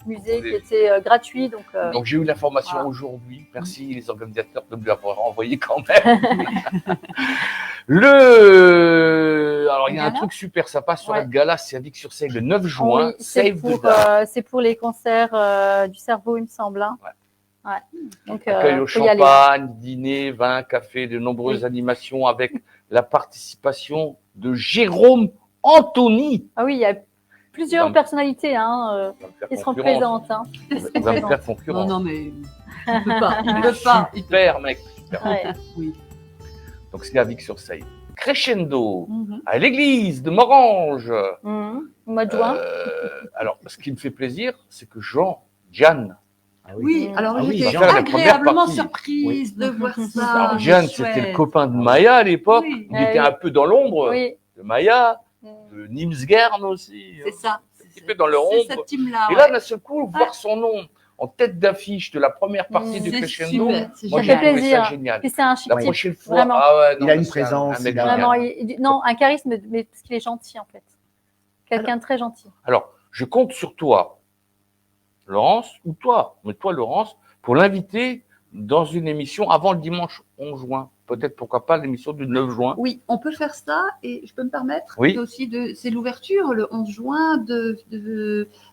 musées qui étaient gratuits. Donc, Donc j'ai eu l'information Voilà. aujourd'hui. Merci les organisateurs de me l'avoir envoyé quand même. Alors il y a un Gala. truc super sympa sur Ouais. le gala, c'est à Vic-sur-Seille le 9 juin. oui, c'est Save the pour, Dark. c'est pour les concerts du cerveau, il me semble. Hein. Ouais. Donc, Accueil au faut y aller. champagne, dîner, vin, café, de nombreuses animations avec la participation de Jérôme Anthony. Ah oui, il y a plusieurs Va me- personnalités hein, Il va me faire qui seront concurrence. présentes. Hein. Il va me faire concurrence. Non, mais il peut pas. Il peut pas. Super mec. Super. Ouais. Oui. Donc c'est à Vic-sur-Seille. Crescendo Mhm. à l'église de Morange. Mhm. Au mois de juin. Alors, ce qui me fait plaisir, c'est que Jeanne, Oui, alors Ah oui, j'étais Jean, la première agréablement partie. surprise de voir ça. alors Jeanne, C'est c'était le chouette. copain de Maya à l'époque. Oui. Il Ouais, était oui. un peu dans l'ombre Oui. de Maya, Mm. de Nimsgern aussi. C'est ça. Un petit peu dans le C'est ombre. cette team-là. Et ouais. là, d'un seul coup, voir son nom en tête d'affiche de la première partie Mm. du C'est Crescendo, super, c'est moi Ça j'ai fait trouvé plaisir. ça génial. Puis c'est un chic La type. prochaine fois, Vraiment. ah ouais, non, Il a une mais c'est présence, un mec il a- génial. Vraiment, non, un charisme, mais parce qu'il est gentil en fait. Quelqu'un de très gentil. Alors, je compte sur toi, Laurence, ou toi, mais toi, Laurence, pour l'inviter dans une émission avant le dimanche 11 juin. Peut-être, pourquoi pas, l'émission du 9 juin. Oui, on peut faire ça et je peux me permettre Oui. aussi c'est l'ouverture le 11 juin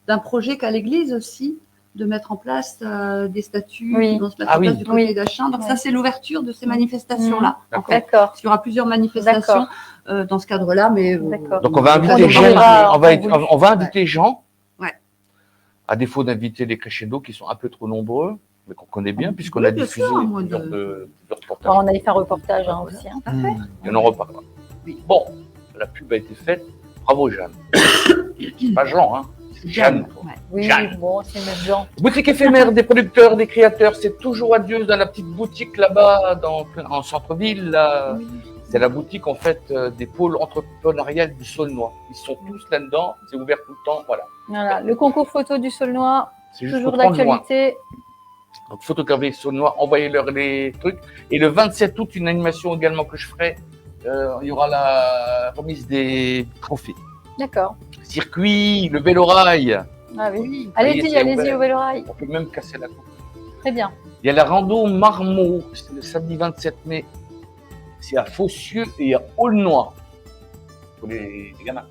d'un projet qu'a l'église aussi, de mettre en place des statues Oui. qui vont se mettre Ah en place oui. du côté Oui. d'Achin. Donc Ouais. ça, c'est l'ouverture de ces manifestations-là. En fait. D'accord. Parce qu'il y aura plusieurs manifestations dans ce cadre-là, mais D'accord. Donc, on va pas inviter de Jean, parler. on va inviter Jean, Ouais. à défaut d'inviter les crescendo qui sont un peu trop nombreux, mais qu'on connaît bien, puisqu'on Oui, a bien diffusé sûr, moi, plusieurs reportages. Alors, on avait fait un reportage aussi. Hein. Et on en reparlera. Oui. Bon, la pub a été faite. Bravo, Jeanne. C'est pas Jean, hein. C'est Jeanne. Ouais. Oui, Jeanne. bon, c'est notre genre. Boutique éphémère des producteurs, des créateurs. C'est toujours adieu dans la petite boutique là-bas, en centre-ville. Là. C'est la boutique, en fait, des pôles entrepreneuriales du Saulnois. Ils sont tous là-dedans. C'est ouvert tout le temps. Voilà. Voilà, le concours photo du Saulnois, C'est juste toujours pour 30 juin. d'actualité. Donc, photographiez Saulnois, envoyez-leur les trucs. Et le 27 août, une animation également que je ferai. Il y aura la remise des trophées. D'accord. Circuit, le vélo-rail. Ah oui. Ça y est, Allez-y, c'est allez-y ouvert. au vélo-rail. On peut même casser la coupe. Très bien. Il y a la rando Marmot, c'est le samedi 27 mai. C'est à Faucieux et à Aulnois. Pour les gamins.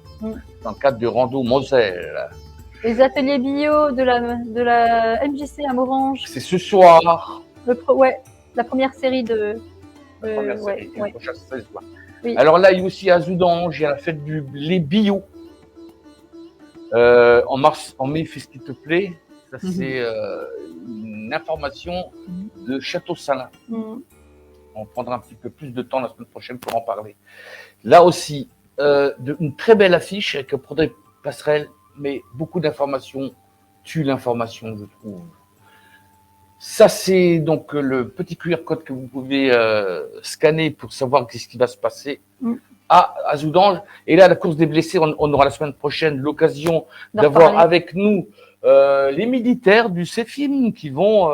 Dans le cadre du rando Moselle. Les ateliers bio de la MJC à Morange. C'est ce soir. Ouais, la première série de. La première ouais, série, ouais. le prochain 16 juin. Oui. Alors là, il y a aussi à Zoudange, il y a la fête du lait bio. En mai, fais ce qu'il te plaît. Ça, c'est une information de Château-Salin. Mhm. On prendra un petit peu plus de temps la semaine prochaine pour en parler. Là aussi, une très belle affiche avec un produit passerelle, mais beaucoup d'informations tue l'information, je trouve. Ça, c'est donc le petit QR code que vous pouvez scanner pour savoir qu'est-ce qui va se passer à Zoudange. Et là, la course des blessés, on aura la semaine prochaine l'occasion d'avoir parler. avec nous les militaires du CEFIM qui vont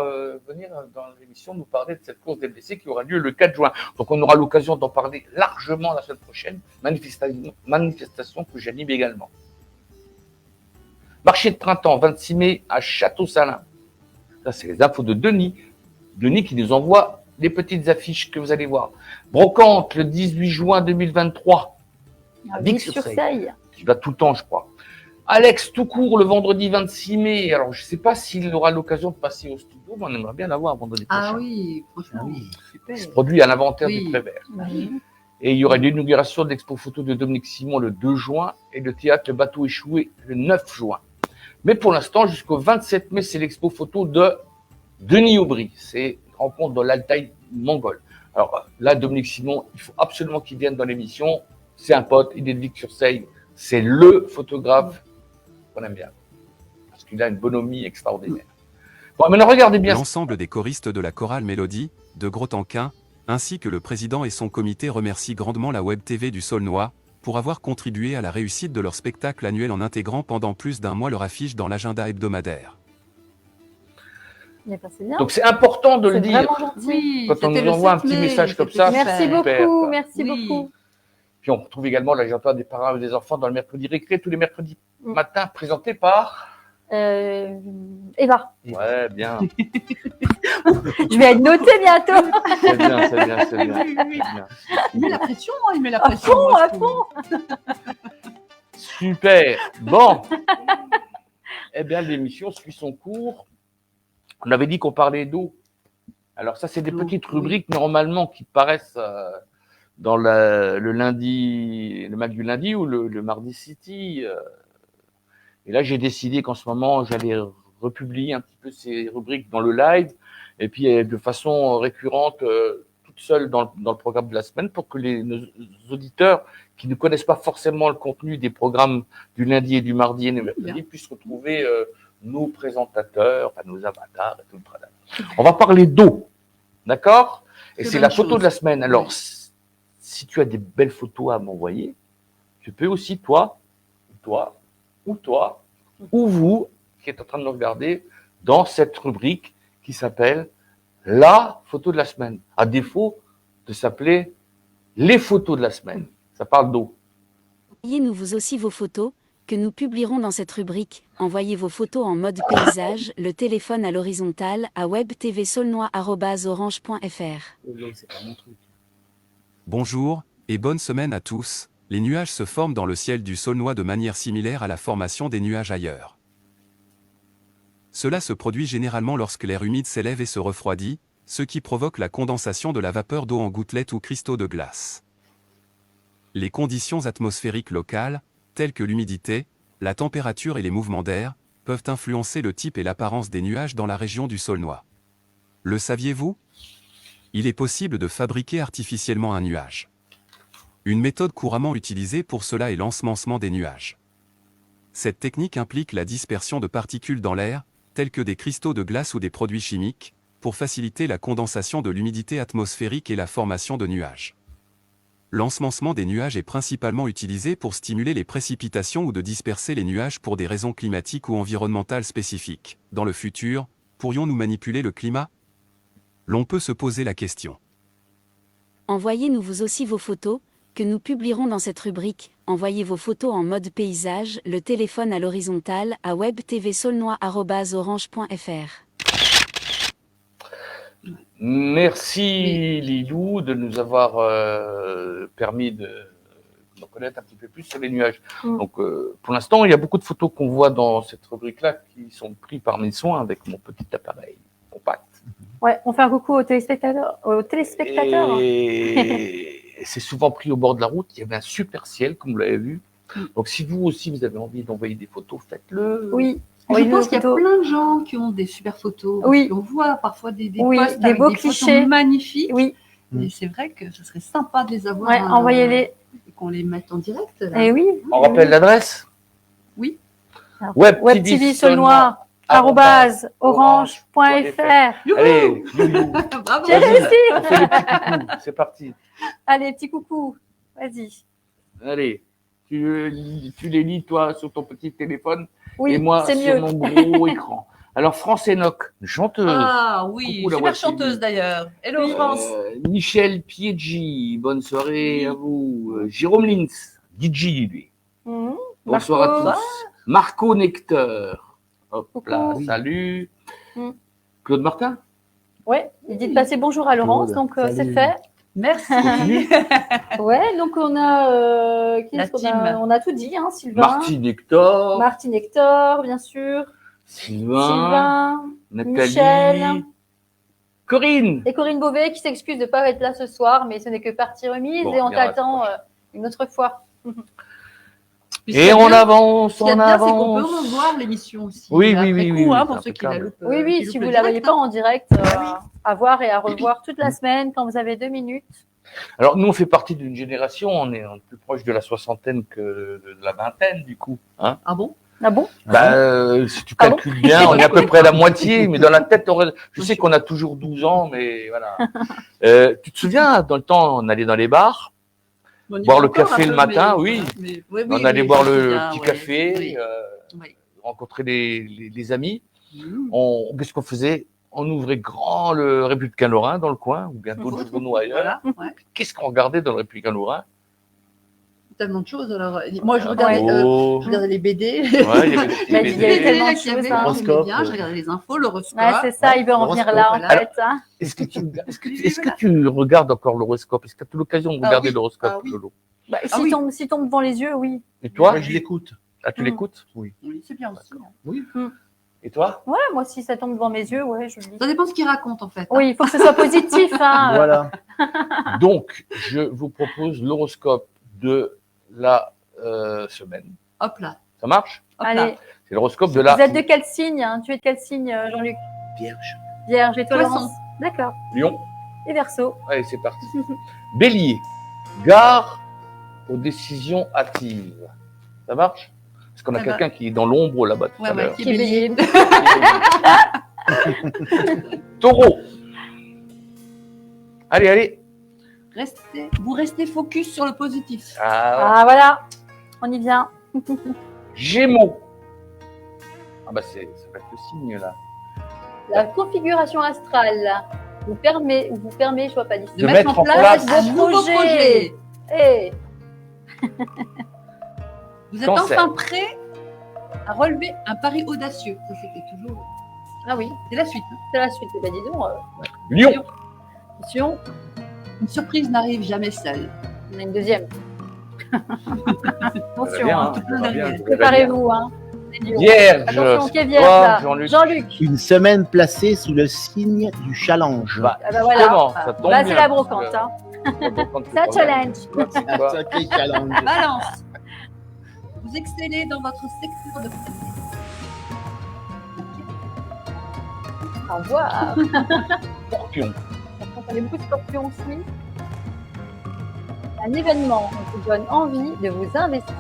venir dans l'émission nous parler de cette course des blessés qui aura lieu le 4 juin. Donc, on aura l'occasion d'en parler largement la semaine prochaine. Manifestation que j'anime également. Marché de printemps, 26 mai à Château-Salin. Ça, c'est les infos de Denis. Denis qui nous envoie les petites affiches que vous allez voir. Brocante, le 18 juin 2023. À Vic-sur-Seille. Qui va tout le temps, je crois. Alex, tout court, le vendredi 26 mai. Alors, je ne sais pas s'il aura l'occasion de passer au studio, mais on aimerait bien l'avoir vendredi prochain. Ah oui, franchement, super. Il se produit à l'inventaire Oui. du Prévert. Oui. Et il y aura l'inauguration de l'expo photo de Dominique Simon le 2 juin et le théâtre Le Bateau Échoué le 9 juin. Mais pour l'instant, jusqu'au 27 mai, c'est l'expo photo de Denis Aubry. C'est une rencontre dans l'Altaï mongol. Alors là, Dominique Simon, il faut absolument qu'il vienne dans l'émission. C'est un pote, il est de Vic-sur-Seille. C'est le photographe qu'on aime bien. Parce qu'il a une bonhomie extraordinaire. Bon, maintenant, regardez bien. L'ensemble des choristes de la chorale Mélodie, de Grotenquin, ainsi que le président et son comité remercient grandement la Web TV du Saulnois pour avoir contribué à la réussite de leur spectacle annuel en intégrant pendant plus d'un mois leur affiche dans l'agenda hebdomadaire. Mais bah, c'est bien. Donc c'est important de le C'est dire. vraiment gentil. Oui, Quand on c'était nous le envoie un 7 petit mai, message comme c'était ça, Merci c'est super, beaucoup, quoi. merci Oui. beaucoup. Puis on retrouve également l'agenda des parents et des enfants dans le mercredi récré, tous les mercredis matin, présenté par... Eva, Ouais, bien. je vais être notée bientôt. C'est bien, c'est bien, c'est bien. Oui, oui. C'est bien. Il met la pression, hein, il met la À pression. fond, moi, je à trouve. fond. Super. Bon. Eh bien, l'émission suit son cours. On avait dit qu'on parlait d'eau. Alors ça, c'est des petites rubriques normalement qui paraissent dans le lundi, le Mac du lundi ou le mardi City. Et là, j'ai décidé qu'en ce moment, j'allais republier un petit peu ces rubriques dans le live et puis de façon récurrente, toute seule dans le programme de la semaine pour que nos auditeurs qui ne connaissent pas forcément le contenu des programmes du lundi et du mardi et du mercredi puissent retrouver nos présentateurs, enfin nos avatars et tout le travail. On va parler d'eau, d'accord? Et c'est la photo de la semaine. Alors, si tu as des belles photos à m'envoyer, tu peux aussi, toi, ou vous, qui êtes en train de nous regarder, dans cette rubrique qui s'appelle la photo de la semaine. À défaut de s'appeler les photos de la semaine. Ça parle d'eau. Envoyez-nous vous aussi vos photos, que nous publierons dans cette rubrique. Envoyez vos photos en mode paysage, le téléphone à l'horizontale à webtvsaulnois@orange.fr. C'est pas mon truc. Bonjour, et bonne semaine à tous. Les nuages se forment dans le ciel du Saulnois de manière similaire à la formation des nuages ailleurs. Cela se produit généralement lorsque l'air humide s'élève et se refroidit, ce qui provoque la condensation de la vapeur d'eau en gouttelettes ou cristaux de glace. Les conditions atmosphériques locales, telles que l'humidité, la température et les mouvements d'air, peuvent influencer le type et l'apparence des nuages dans la région du Saulnois. Le saviez-vous ? Il est possible de fabriquer artificiellement un nuage. Une méthode couramment utilisée pour cela est l'ensemencement des nuages. Cette technique implique la dispersion de particules dans l'air, telles que des cristaux de glace ou des produits chimiques, pour faciliter la condensation de l'humidité atmosphérique et la formation de nuages. L'ensemencement des nuages est principalement utilisé pour stimuler les précipitations ou de disperser les nuages pour des raisons climatiques ou environnementales spécifiques. Dans le futur, pourrions-nous manipuler le climat ? L'on peut se poser la question. Envoyez-nous vous aussi vos photos, que nous publierons dans cette rubrique. Envoyez vos photos en mode paysage, le téléphone à l'horizontale à webtvsaulnois@orange.fr. Merci Lilou de nous avoir permis de connaître un petit peu plus sur les nuages. Donc pour l'instant, il y a beaucoup de photos qu'on voit dans cette rubrique-là qui sont prises par mes soins avec mon petit appareil compact. Ouais, on fait un coucou aux téléspectateurs. Et c'est souvent pris au bord de la route. Il y avait un super ciel, comme vous l'avez vu. Donc si vous aussi, vous avez envie d'envoyer des photos, faites-le. Oui. Je pense qu'il y a plein de gens qui ont des super photos. Oui. On voit parfois des Oui, posts des avec beaux des clichés. photos magnifiques. Oui. Et c'est vrai que ce serait sympa de les avoir. Ouais, envoyez-les. Et qu'on les mette en direct. Là. Et oui. On rappelle l'adresse ? Oui. webtv-orange.fr. Allez, Loulou. Bravo. J'ai réussi. On fait les petits coucous. C'est parti. Allez, petit coucou. Vas-y. Allez, tu les lis toi sur ton petit téléphone Oui, et moi c'est sur mieux. mon gros écran. Alors France Enoch, une chanteuse. Ah oui, Coucou, la super voici. chanteuse d'ailleurs. Hello France. Michel Pieggi, bonne soirée à vous. Jérôme Lins, DJ lui. Bonsoir Marco. à tous. Marco Nectar. Hop là, Coucou. salut. Mm. Claude Martin. Ouais, il dit de passer bonjour à Laurence, Claude, donc salut. c'est fait. Merci. Ouais, donc on a, qui La est-ce qu'on team. a, on a tout dit, hein, Sylvain. Martine Hector. Martine Hector, bien sûr. Sylvain. Nathalie. Michel. Corinne. Et Corinne Beauvais qui s'excuse de ne pas être là ce soir, mais ce n'est que partie remise Bon, et on on ira t'attend une autre fois. Puis ce Et qui est on bien- avance, Ce qui est on bien, c'est qu'on peut avance. revoir l'émission aussi. Oui, après oui, coup, oui, hein, oui, pour c'est ceux qui la impeccable. loupent. Oui, oui, qui si loupent vous le ne la voyez direct, pas hein. en direct, à voir et à revoir toute la semaine quand vous avez 2 minutes. Alors, nous, on fait partie d'une génération, on est plus proche de la soixantaine que de la vingtaine, du coup. Hein Ah bon? Ah bon? Si tu calcules bien, on est à peu près la moitié, mais dans la tête, je sais qu'on a toujours 12 ans, mais voilà. Tu te souviens, dans le temps, on allait dans les bars, On y boire va le encore café un le peu, matin, mais- oui. mais- oui, On oui, allait oui, boire je me le souviens, petit ouais. café, Oui. Oui. rencontrer les amis. Mmh. Qu'est-ce qu'on faisait? On ouvrait grand le Républicain Lorrain dans le coin, ou bien d'autres journaux ailleurs. Voilà, ouais. Qu'est-ce qu'on regardait dans le Républicain Lorrain? Tellement de choses. Alors, moi, je regardais les BD. Ouais, il y avait des petits Mais BD. il y avait tellement de qu'il y choses, avait, hein. j'aimais bien, je regardais les infos, l'horoscope. Ouais, c'est ça, il veut en venir là, en l'horoscope. fait. Hein. Est-ce que tu regardes encore l'horoscope? Est-ce que tu as l'occasion de regarder oui. l'horoscope, Ah oui. Lolo? Bah, Ah oui. s'il tombe devant les yeux, oui. Et toi? Je l'écoute. Ah, tu l'écoutes? Oui. Oui, c'est bien aussi. hein. Oui. Et toi? Ouais, moi, si ça tombe devant mes yeux, ouais, je le lis. Ça dépend ce qu'il raconte, en fait. hein. Oui, il faut que ce soit positif. Hein. Voilà. Donc, je vous propose l'horoscope de la semaine. Hop là. Ça marche? Hop là. Allez, C'est l'horoscope de la vous êtes de quel signe hein? Tu es de quel signe, Jean-Luc? Vierge. Vierge, et toi, Poisson. Laurence? D'accord. Lion. Et Verseau? Allez, c'est parti. Bélier. Gare aux décisions hâtives. Ça marche? Parce qu'on a Ça quelqu'un qui est dans l'ombre là-bas tout Ouais, à ouais, l'heure. qui est bélier. Taureau. Allez. Vous restez focus sur le positif. Ah, ouais. Ah, voilà. On y vient. Gémeaux. Ah bah ça va être le signe là. La configuration astrale vous permet, je vois pas d'ici, De mettre en place vos un nouveau projet. Eh, Vous êtes Cancer. enfin prêt à relever un pari audacieux. Ça, c'était toujours. Ah oui, C'est la suite. hein. c'est la suite. Eh ben, dis donc, Lion. attention, Une surprise n'arrive jamais seule. on a une deuxième. Ça va Attention, bien, hein. hein, ça va bien, ça va bien. Préparez-vous. Hein. Les lions. Vierge. Attention, qui est c'est vierge toi, là Jean-Luc. Jean-Luc. Une semaine placée sous le signe du challenge. Bah, Ah bah voilà. justement, ça tombe Là, bien, c'est la parce brocante. que- Hein. la brocante, C'est un pas mal. challenge. C'est Un quoi sacré challenge. Balance. Vous excellez dans votre secteur de pratique. Au revoir. Scorpion. On a beaucoup de scorpions aussi. Un événement qui vous donne envie de vous investir.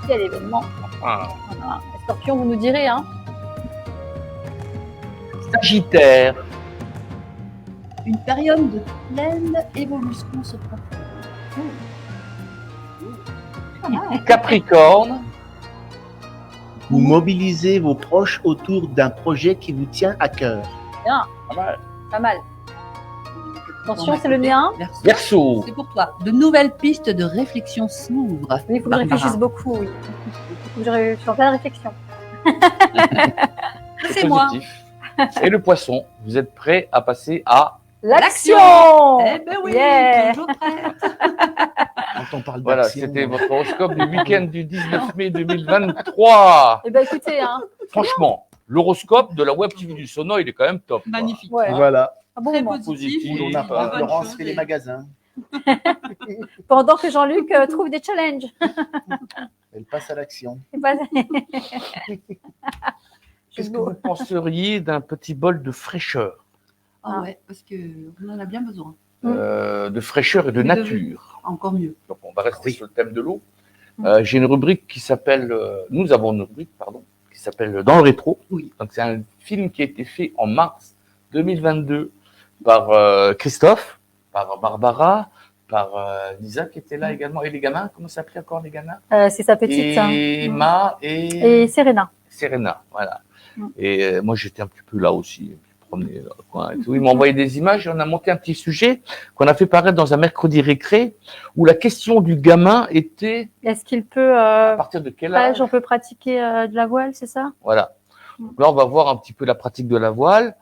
Quel événement? Ah. Voilà. Les scorpions, vous nous direz. Hein. Sagittaire. Une période de pleine évolution se profile. Capricorne. Vous mobilisez vos proches autour d'un projet qui vous tient à cœur. Bien, Pas mal. pas mal. Attention, c'est le mien. Verseau. Verseau. C'est pour toi. De nouvelles pistes de réflexion s'ouvrent. Oui, il faut que je réfléchisse beaucoup. Oui. Il faut que je suis en pleine réflexion. C'est moi. Positif. Et le poisson. Vous êtes prêt à passer à. L'action. Eh ben oui, Yeah. toujours prête. Quand on parle Voilà, d'action, c'était votre horoscope du week-end du 19 mai 2023. Eh ben écoutez, hein. Franchement, l'horoscope de la Web TV du Sono, il est quand même top. quoi. Magnifique. Ouais. Voilà. Un bon Très moment. positif. Positif. On a et pas. bonne Laurence chose fait les et- magasins. Pendant que Jean-Luc trouve des challenges. Elle passe à l'action. C'est pas- Qu'est-ce que vous penseriez d'un petit bol de fraîcheur, Ah ouais, parce que on en a bien besoin. de fraîcheur et de Mais nature? Encore mieux. Donc on va rester sur le thème de l'eau. J'ai une rubrique qui s'appelle, nous avons une rubrique, pardon, qui s'appelle Dans le rétro. Oui. Donc c'est un film qui a été fait en mars 2022 par Christophe, par Barbara, par Lisa qui était là également, et les gamins, comment ça s'appelait encore les gamins? C'est sa petite. hein. Et Emma et Et Serena. Serena, voilà. Mm. Et moi j'étais un petit peu là aussi, promener dans le coin et tout. Ils m'ont envoyé des images et on a monté un petit sujet qu'on a fait paraître dans un mercredi récré où la question du gamin était Est-ce qu'il peut, à partir de quel âge? on peut pratiquer de la voile, c'est ça? Voilà. Donc là, on va voir un petit peu la pratique de la voile.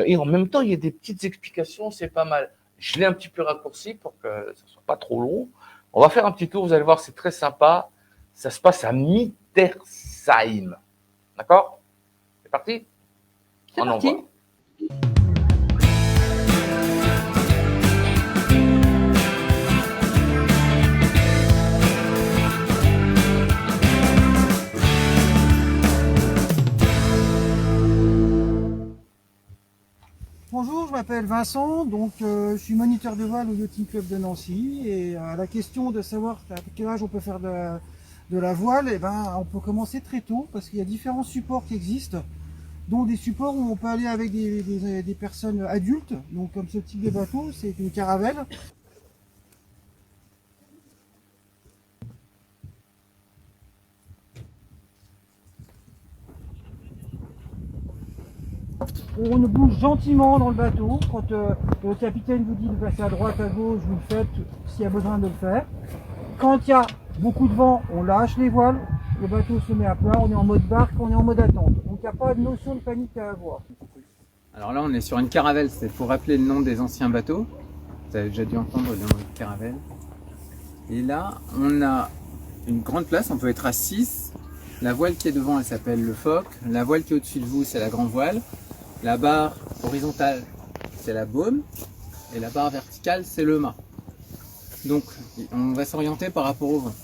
Et en même temps, il y a des petites explications, c'est pas mal. Je l'ai un petit peu raccourci pour que ça soit pas trop long. On va faire un petit tour, vous allez voir, c'est très sympa. Ça se passe à Mittersheim. D'accord? C'est parti? C'est On parti. envoie. Bonjour, je m'appelle Vincent, donc je suis moniteur de voile au Yachting Club de Nancy et la question de savoir à quel âge on peut faire de la voile, eh ben, on peut commencer très tôt parce qu'il y a différents supports qui existent, dont des supports où on peut aller avec des personnes adultes, donc comme ce type de bateau, c'est une caravelle. On bouge gentiment dans le bateau. Quand le capitaine vous dit de passer à droite, à gauche, vous le faites s'il y a besoin de le faire. Quand il y a beaucoup de vent, on lâche les voiles. Le bateau se met à plat, on est en mode barque, on est en mode attente. Donc il n'y a pas de notion de panique à avoir. Alors là, on est sur une caravelle, c'est pour rappeler le nom des anciens bateaux. Vous avez déjà dû entendre le nom de caravelle. Et là, on a une grande place, on peut être à 6. La voile qui est devant, elle s'appelle le foc. La voile qui est au-dessus de vous, c'est la grande voile. La barre horizontale, c'est la baume. Et la barre verticale, c'est le mât. Donc, on va s'orienter par rapport au vent.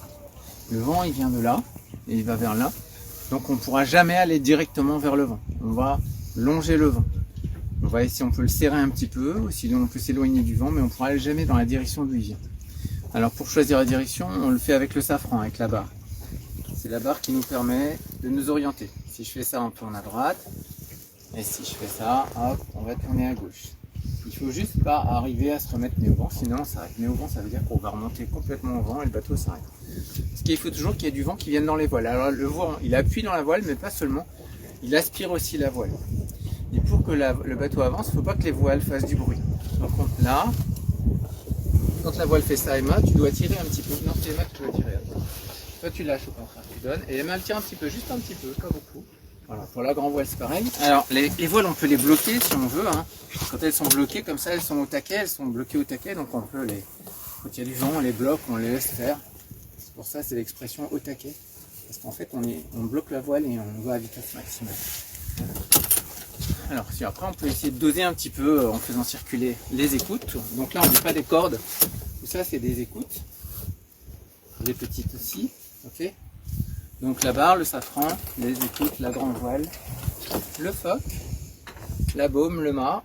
Le vent, il vient de là, et il va vers là. Donc, on ne pourra jamais aller directement vers le vent. On va longer le vent. On va essayer, on peut le serrer un petit peu, ou sinon on peut s'éloigner du vent, mais on ne pourra aller jamais dans la direction d'où il vient. Alors, pour choisir la direction, on le fait avec le safran, avec la barre. C'est la barre qui nous permet de nous orienter. Si je fais ça, on tourne à droite. Et si je fais ça, hop, on va tourner à gauche. Il faut juste pas arriver à se remettre nez au vent, sinon on s'arrête. Nez au vent, ça veut dire qu'on va remonter complètement au vent et le bateau s'arrête. Parce qu'il faut toujours qu'il y ait du vent qui vienne dans les voiles. Alors le vent, il appuie dans la voile, mais pas seulement. Il aspire aussi la voile. Et pour que le bateau avance, il ne faut pas que les voiles fassent du bruit. Donc là, quand la voile fait ça, Emma, tu dois tirer un petit peu. Non, c'est Emma qui doit tirer. Toi, tu lâches au contraire, tu donnes. Et les mains, elles tirent un petit peu, juste un petit peu, pas beaucoup. Voilà, pour la grand voile, c'est pareil. Alors, les voiles, on peut les bloquer si on veut. Hein. Quand elles sont bloquées, comme ça, elles sont au taquet, elles sont bloquées au taquet. Donc, on peut les. Quand il y a du vent, on les bloque, on les laisse faire. C'est pour ça, c'est l'expression au taquet. Parce qu'en fait, on bloque la voile et on va à vitesse maximale. Alors, si après, on peut essayer de doser un petit peu en faisant circuler les écoutes. Donc là, on dit pas des cordes. Tout ça, c'est des écoutes. Les petites aussi. Ok. Donc la barre, le safran, les écoutes, la grande voile, le phoque, la baume, le mât.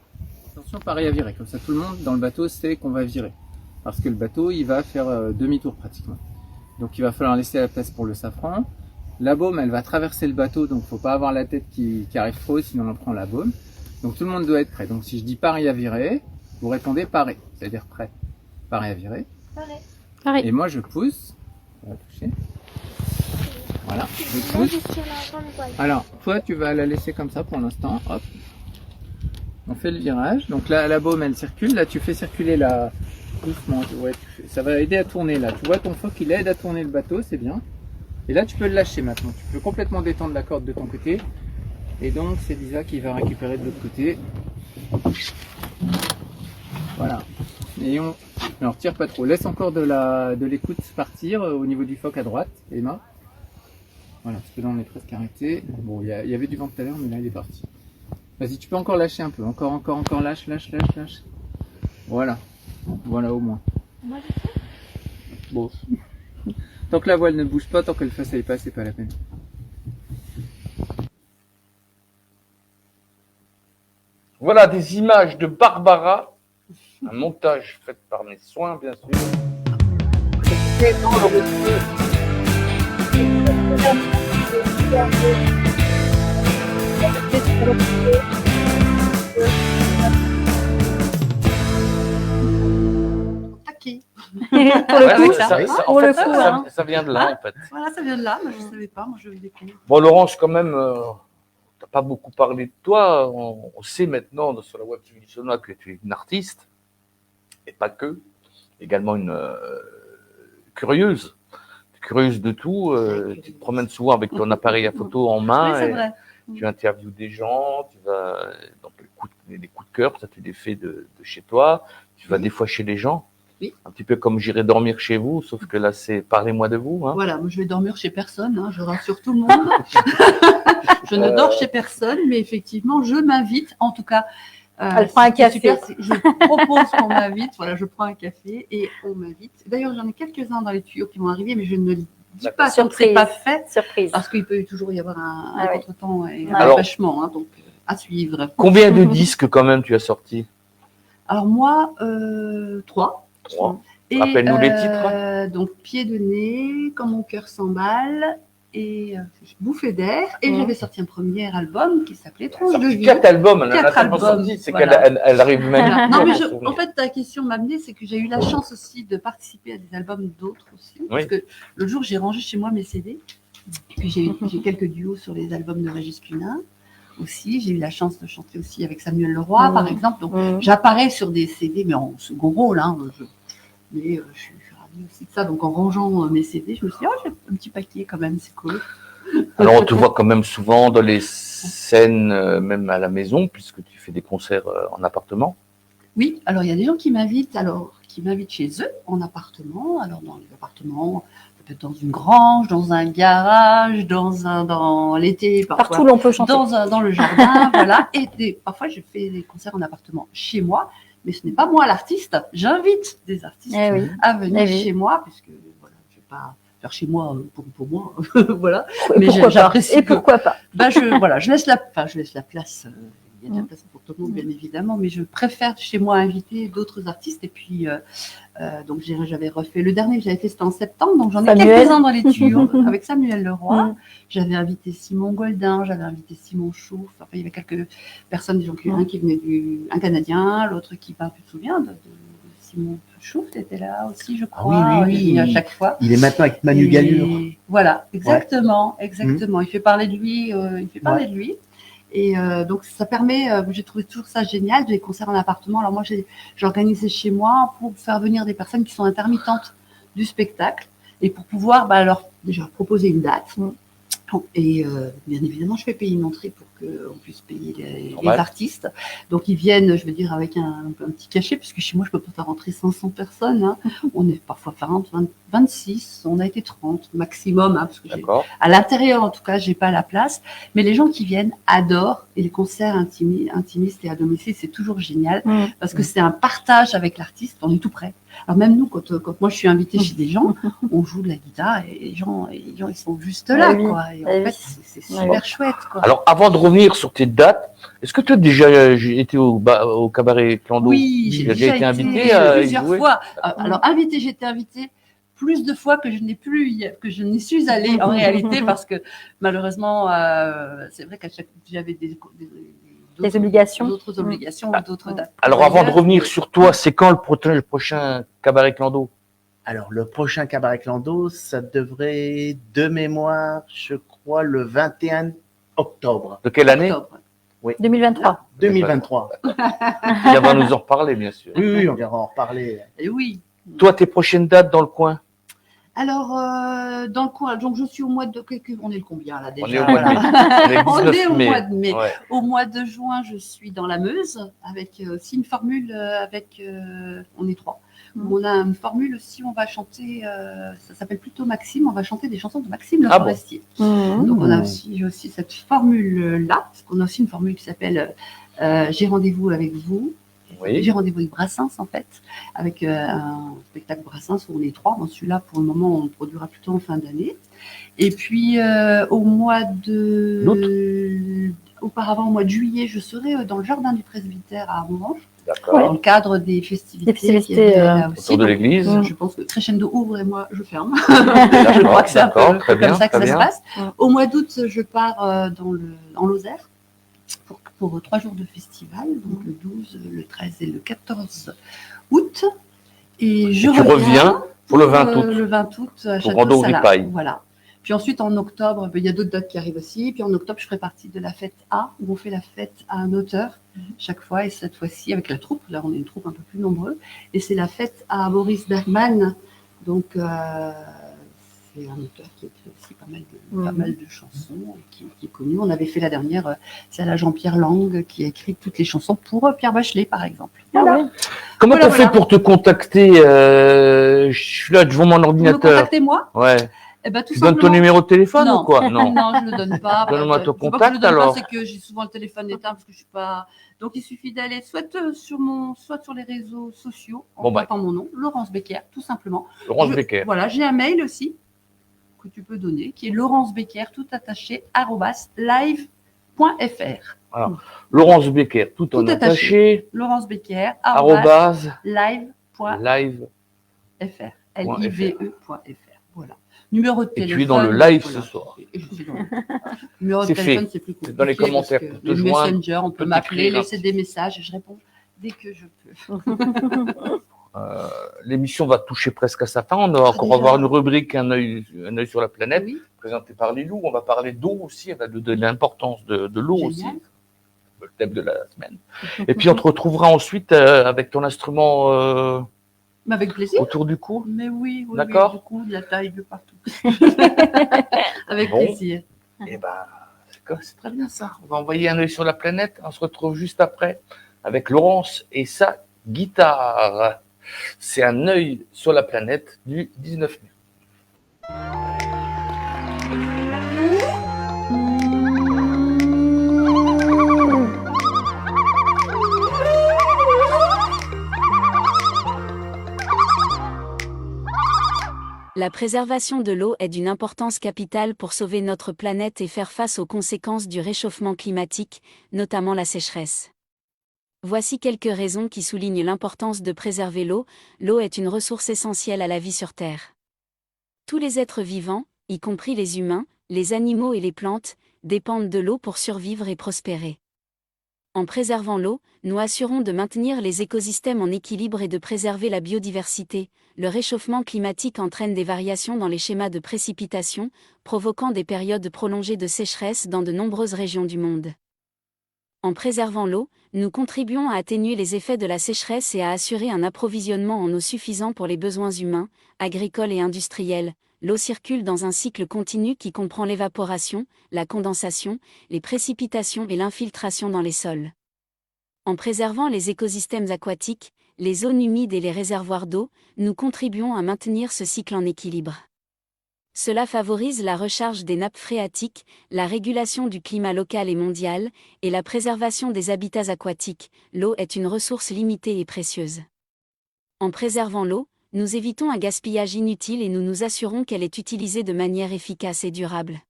Attention, pareil à virer. Comme ça, tout le monde dans le bateau sait qu'on va virer. Parce que le bateau, il va faire demi-tour pratiquement. Donc il va falloir laisser la place pour le safran. La baume, elle va traverser le bateau, donc faut pas avoir la tête qui arrive trop haut, sinon on prend la baume. Donc tout le monde doit être prêt. Donc si je dis pareil à virer, vous répondez pareil, c'est-à-dire prêt. Pareil à virer. Pareil. Et moi je pousse. On va toucher. Voilà, je pousse. Alors, toi tu vas la laisser comme ça pour l'instant. Hop. On fait le virage. Donc là, la baume elle circule. Là tu fais circuler la doucement. Ouais, ça va aider à tourner là. Tu vois ton phoque il aide à tourner le bateau, c'est bien. Et là tu peux le lâcher maintenant. Tu peux complètement détendre la corde de ton côté. Et donc c'est Lisa qui va récupérer de l'autre côté. Voilà. Et on ne retire pas trop. Laisse encore de l'écoute partir au niveau du phoque à droite, Emma. Voilà, parce que là on est presque arrêté. Bon, il y avait du vent tout à l'heure, mais là il est parti. Vas-y, tu peux encore lâcher un peu. Encore, lâche. Voilà. Voilà au moins. Bon. Tant que la voile ne bouge pas, tant que le façaille pas, c'est pas la peine. Voilà des images de Barbara, un montage fait par mes soins, bien sûr. Taquet. Pour le coup, ça vient de là, en fait. Voilà, ça vient de là. Moi, je ne savais pas. Moi, je découvre. Bon, Laurence, quand même, t'as pas beaucoup parlé de toi. On sait maintenant sur la Web TV du Saulnois que tu es une artiste, et pas que. Également une curieuse. Curieuse de tout. Tu te promènes souvent avec ton appareil à photo en main. Oui, c'est vrai. Tu interviews des gens. Tu vas donc les coups de cœur, ça tu les fais de chez toi. Tu vas des fois chez les gens. Oui. Un petit peu comme j'irai dormir chez vous, sauf que là, c'est parlez-moi de vous. Hein. Voilà, moi je vais dormir chez personne, hein, je rassure tout le monde. Je ne dors chez personne, mais effectivement, je m'invite, en tout cas. Elle prend un café. Super, je propose qu'on m'invite, voilà, je prends un café et on m'invite. D'ailleurs, j'en ai quelques-uns dans les tuyaux qui vont arriver, mais je ne le dis pas tant que c'est pas fait. Surprise. Parce qu'il peut toujours y avoir un contretemps et un Alors, empêchement, hein, donc à suivre. Combien de disques quand même tu as sortis? Alors moi, 3. Rappelle-nous les titres. Donc, Pied de nez, Quand mon cœur s'emballe et Bouffée d'air. Et j'avais sorti un premier album qui s'appelait Tronche de vie. 4 albums, elle en a tellement albums. sorti, c'est Voilà. qu'elle arrive même. Voilà. Non, mais en fait, ta question m'a amené, c'est que j'ai eu la chance aussi de participer à des albums d'autres aussi. Parce que l'autre jour, j'ai rangé chez moi mes CD. Et puis, j'ai quelques duos sur les albums de Régis Cunin. Aussi, j'ai eu la chance de chanter aussi avec Samuel Leroy, par exemple. Donc, j'apparais sur des CD, mais en second rôle. Hein, mais je suis ravie aussi de ça. Donc, en rangeant mes CD, je me suis dit, oh, j'ai un petit paquet quand même, c'est cool. Alors, on te voit quand même souvent dans les scènes, même à la maison, puisque tu fais des concerts en appartement. Oui, alors il y a des gens qui m'invitent, chez eux, en appartement. Alors, dans les appartements, peut-être dans une grange, dans un garage, dans l'été, partout où l'on peut chanter. Dans le jardin, voilà. Et parfois, je fais des concerts en appartement chez moi, mais ce n'est pas moi l'artiste. J'invite des artistes à venir chez moi, puisque voilà, je ne vais pas faire chez moi pour moi, voilà. Mais j'apprécie. Et pourquoi pas je laisse la place. Il y a de la place pour tout le monde, bien évidemment, mais je préfère chez moi inviter d'autres artistes. Et puis, donc j'avais refait le dernier que j'avais fait, c'était en septembre, donc j'en ai quelques-uns dans les tuyaux avec Samuel Leroy. J'avais invité Simon Goldin, j'avais invité Simon Chouf. Enfin, il y avait quelques personnes, un qui venait un Canadien, l'autre qui, tu te souviens de Simon Chouf, était là aussi, je crois. Oui. À chaque fois. Il est maintenant avec Manu Gallure. Voilà, exactement. Il fait parler de lui. De lui. Et donc ça permet, j'ai trouvé toujours ça génial, des concerts en appartement. Alors moi j'organisais chez moi pour faire venir des personnes qui sont intermittentes du spectacle et pour pouvoir leur déjà proposer une date. Et bien évidemment, je fais payer une entrée pour qu'on puisse payer les artistes. Donc, ils viennent, je veux dire, avec un petit cachet, puisque chez moi, je ne peux pas faire rentrer 500 personnes. Hein. On est parfois 40, 20, 26, on a été 30 maximum, hein, parce que à l'intérieur, en tout cas, j'ai pas la place. Mais les gens qui viennent adorent, et les concerts intimistes et à domicile, c'est toujours génial, parce que c'est un partage avec l'artiste, on est tout près. Alors même nous, quand moi je suis invitée chez des gens, on joue de la guitare et les gens ils sont juste là, quoi. Et en fait, c'est super chouette, quoi. Alors, avant de revenir sur tes dates, est-ce que tu as déjà été au cabaret Clando? Oui, j'ai déjà été invitée plusieurs fois. Alors, j'ai été invitée plus de fois que je n'y suis allée en réalité, parce que malheureusement, c'est vrai qu'à chaque fois j'avais des obligations. D'autres obligations ou d'autres dates. Alors, avant de revenir sur toi, c'est quand le prochain cabaret Clando? Alors, le prochain cabaret Clando, ça devrait, de mémoire, je crois, le 21 octobre. De quelle année? Oui. 2023. 2023. Il va nous en reparler, bien sûr. Oui, on viendra en reparler. Et oui. Toi, tes prochaines dates dans le coin? Alors, dans le coin, donc je suis au mois de... On est le combien là déjà? On est au mois de mai. On est au mois de mai. Ouais. Au mois de juin, je suis dans la Meuse, avec aussi une formule on est 3. On a une formule aussi, on va chanter, ça s'appelle plutôt Maxime, on va chanter des chansons de Maxime Le Forestier. Donc on a aussi cette formule-là, parce qu'on a aussi une formule qui s'appelle J'ai rendez-vous avec vous. Oui. J'ai rendez-vous avec Brassens, en fait, avec un spectacle Brassens où on est 3. Bon, celui-là, pour le moment, on le produira plutôt en fin d'année. Et puis, au mois de... Auparavant, au mois de juillet, je serai dans le jardin du presbytère à Orange. Dans le cadre des festivités là aussi. Autour de l'église. Je pense que Crescendo ouvre et moi, je ferme. Je crois que c'est un peu comme ça que ça se passe. Au mois d'août, je pars en Lozère pour 3 jours de festival, donc le 12, le 13 et le 14 août. Et je reviens pour le 20 août. Le 20 août à Château-Salade. Voilà. Puis ensuite, en octobre, il y a d'autres dates qui arrivent aussi. Puis en octobre, je ferai partie de la fête A, où on fait la fête à un auteur chaque fois. Et cette fois-ci, avec la troupe, là, on est une troupe un peu plus nombreux. Et c'est la fête à Boris Bergman. Donc, c'est un auteur qui écrit aussi pas mal de chansons, qui est connu. On avait fait la dernière, c'est à Jean-Pierre Lang, qui a écrit toutes les chansons pour Pierre Bachelet, par exemple. Voilà. Comment tu as fait pour te contacter? Je suis là devant mon ordinateur. Pour me contacter, moi? Ouais. Eh ben, tout tu donnes ton numéro de téléphone ou quoi? Non, je ne le donne pas. Donne-moi ton C'est pas contact que je le donne alors. pas, c'est que j'ai souvent le téléphone éteint parce que je suis pas. Donc il suffit d'aller soit sur les réseaux sociaux en tapant mon nom, Laurence Becker, tout simplement. Laurence Becker. Voilà, j'ai un mail aussi que tu peux donner, qui est Laurence Becker, tout attaché, @live.fr. Voilà. Laurence Becker, tout en attaché. Laurence Becker, @live.fr. live.fr. Voilà. Numéro de téléphone. Et tu es dans le live ce soir. Numéro de téléphone, c'est plus compliqué. C'est dans les commentaires pour te le joindre. Messenger, on peut m'appeler, laisser des messages et je réponds dès que je peux. L'émission va toucher presque à sa fin. On va encore avoir une rubrique un œil sur la planète, présentée par Lilou. On va parler d'eau aussi, de l'importance de l'eau aussi, le thème de la semaine. Et puis on te retrouvera ensuite avec ton instrument avec plaisir. Autour du cou. Mais oui, d'accord. Du cou, de la taille, de partout. Avec plaisir. Et c'est très bien ça. On va envoyer un œil sur la planète. On se retrouve juste après avec Laurence et sa guitare. C'est un œil sur la planète du 19 mai. La préservation de l'eau est d'une importance capitale pour sauver notre planète et faire face aux conséquences du réchauffement climatique, notamment la sécheresse. Voici quelques raisons qui soulignent l'importance de préserver l'eau. L'eau est une ressource essentielle à la vie sur Terre. Tous les êtres vivants, y compris les humains, les animaux et les plantes, dépendent de l'eau pour survivre et prospérer. En préservant l'eau, nous assurons de maintenir les écosystèmes en équilibre et de préserver la biodiversité. Le réchauffement climatique entraîne des variations dans les schémas de précipitation, provoquant des périodes prolongées de sécheresse dans de nombreuses régions du monde. En préservant l'eau, nous contribuons à atténuer les effets de la sécheresse et à assurer un approvisionnement en eau suffisant pour les besoins humains, agricoles et industriels. l'eau circule dans un cycle continu qui comprend l'évaporation, la condensation, les précipitations et l'infiltration dans les sols. En préservant les écosystèmes aquatiques, les zones humides et les réservoirs d'eau, nous contribuons à maintenir ce cycle en équilibre. Cela favorise la recharge des nappes phréatiques, la régulation du climat local et mondial, et la préservation des habitats aquatiques. L'eau est une ressource limitée et précieuse. En préservant l'eau, nous évitons un gaspillage inutile et nous nous assurons qu'elle est utilisée de manière efficace et durable.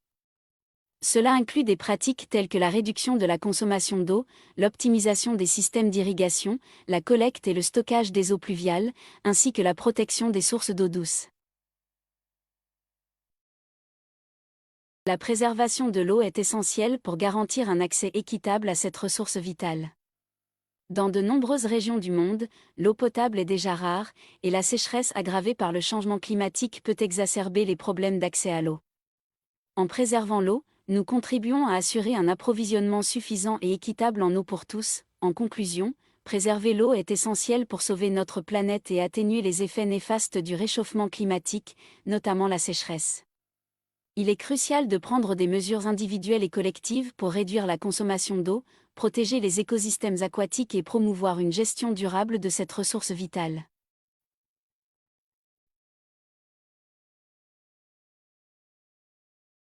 Cela inclut des pratiques telles que la réduction de la consommation d'eau, l'optimisation des systèmes d'irrigation, la collecte et le stockage des eaux pluviales, ainsi que la protection des sources d'eau douce. La préservation de l'eau est essentielle pour garantir un accès équitable à cette ressource vitale. Dans de nombreuses régions du monde, l'eau potable est déjà rare, et la sécheresse aggravée par le changement climatique peut exacerber les problèmes d'accès à l'eau. En préservant l'eau, nous contribuons à assurer un approvisionnement suffisant et équitable en eau pour tous. En conclusion, préserver l'eau est essentiel pour sauver notre planète et atténuer les effets néfastes du réchauffement climatique, notamment la sécheresse. Il est crucial de prendre des mesures individuelles et collectives pour réduire la consommation d'eau, protéger les écosystèmes aquatiques et promouvoir une gestion durable de cette ressource vitale.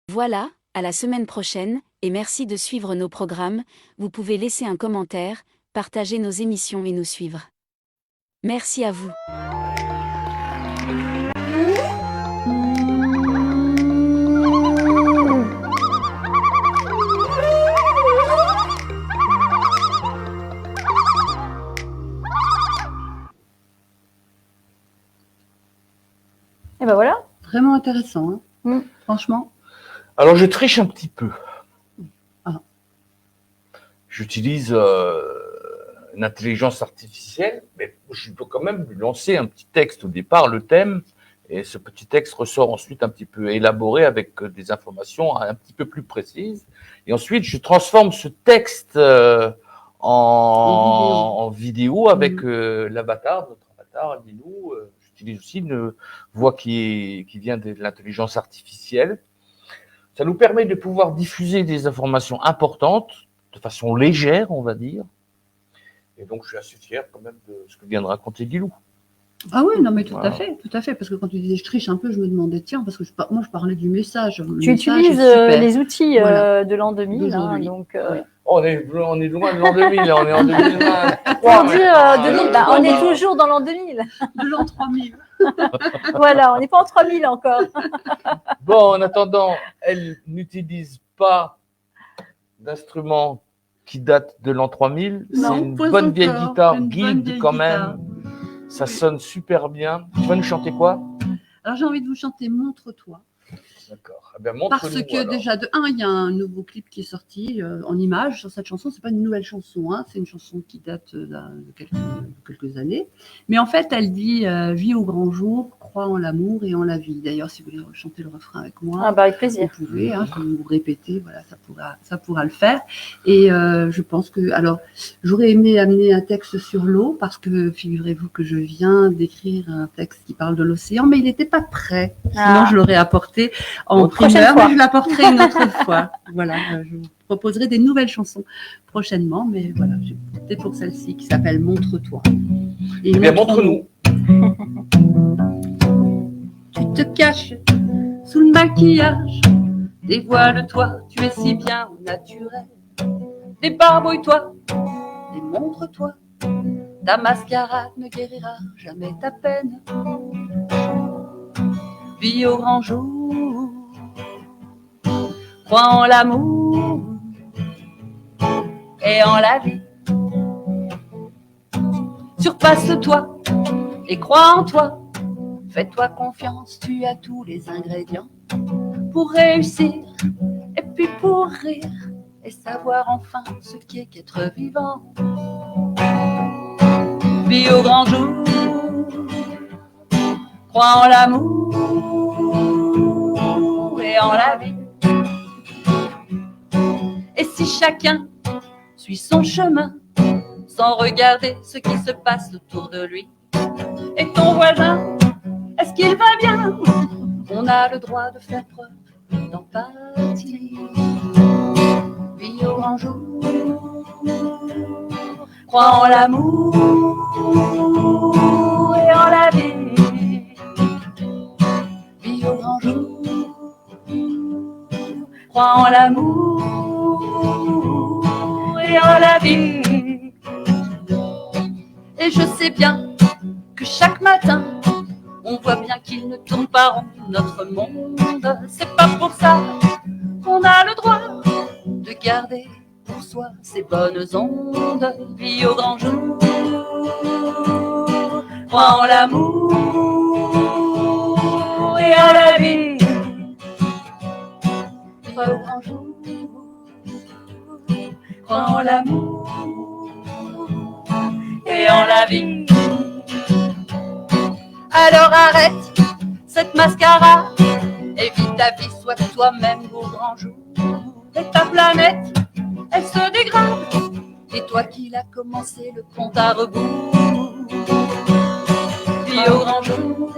Voilà, à la semaine prochaine, et merci de suivre nos programmes. Vous pouvez laisser un commentaire, partager nos émissions et nous suivre. Merci à vous. Et ben voilà. Vraiment intéressant, hein. Franchement. Alors, je triche un petit peu. Ah. J'utilise une intelligence artificielle, mais je peux quand même lui lancer un petit texte au départ, le thème, et ce petit texte ressort ensuite un petit peu élaboré avec des informations un petit peu plus précises. Et ensuite, je transforme ce texte en vidéo avec l'avatar, notre avatar, Lilou. J'utilise aussi une voix qui vient de l'intelligence artificielle. Ça nous permet de pouvoir diffuser des informations importantes de façon légère, on va dire. Et donc, je suis assez fier quand même de ce que vient de raconter Guilou. Ah oui, non mais tout Voilà. à fait, parce que quand tu disais je triche un peu, je me demandais tiens, parce que moi je parlais du message. Le Tu message utilises est super. les outils Voilà. de l'an 2000, hein, D'aujourd'hui. donc Ouais. On est loin de l'an 2000, on est en 2020. pour dire 2000, bah, on est toujours dans l'an 2000. De l'an 3000. Voilà, on n'est pas en 3000 encore. Bon, en attendant, elle n'utilise pas d'instrument qui date de l'an 3000. Non, C'est une pas bonne vieille encore. guitare, Une bonne guide vieille quand guitare. même. Ça sonne super bien. Tu vas nous chanter quoi? Alors j'ai envie de vous chanter Montre-toi. D'accord. Eh bien, montre-nous, Parce que alors. déjà, de un, il y a un nouveau clip qui est sorti en images sur cette chanson. C'est pas une nouvelle chanson, hein, c'est une chanson qui date de quelques années. Mais en fait, elle dit vis au grand jour, crois en l'amour et en la vie. D'ailleurs, si vous voulez chanter le refrain avec moi, Ah bah avec plaisir. vous pouvez, hein, comme vous répétez, voilà, ça pourra le faire. Et je pense que, alors, j'aurais aimé amener un texte sur l'eau parce que figurez-vous que je viens d'écrire un texte qui parle de l'océan, mais il n'était pas prêt. Sinon, Ah. je l'aurais apporté en Une prochaine primeur, fois. mais je l'apporterai une autre fois. Voilà, je vous proposerai des nouvelles chansons prochainement, mais voilà, j'ai opté pour celle-ci qui s'appelle Montre-toi. Et Eh bien, montre-nous. Tu te caches sous le maquillage, dévoile-toi, tu es si bien au naturel. Débarbouille-toi, démontre-toi, ta mascarade ne guérira jamais ta peine. Vis au grand jour, crois en l'amour et en la vie. Surpasse-toi et crois en toi. Fais-toi confiance, tu as tous les ingrédients pour réussir et puis pour rire et savoir enfin ce qu'être vivant. Vis au grand jour, crois en l'amour et en la vie. Et si chacun suit son chemin sans regarder ce qui se passe autour de lui, et ton voisin, est-ce qu'il va bien? On a le droit de faire preuve d'empathie. Vie au grand jour, crois en l'amour et en la vie. Vie au grand jour, crois en l'amour et en la vie. Et je sais bien que chaque matin, on voit bien qu'il ne tourne pas rond notre monde. C'est pas pour ça qu'on a le droit de garder pour soi ces bonnes ondes. Vie au grand jour, crois en l'amour et en la vie. Crois au grand jour, crois en l'amour et en la vie. Alors arrête cette mascarade et vis ta vie, sois toi-même au grand jour. Et ta planète, elle se dégrade. Et toi qui l'as commencé le compte à rebours. Vis au grand jour,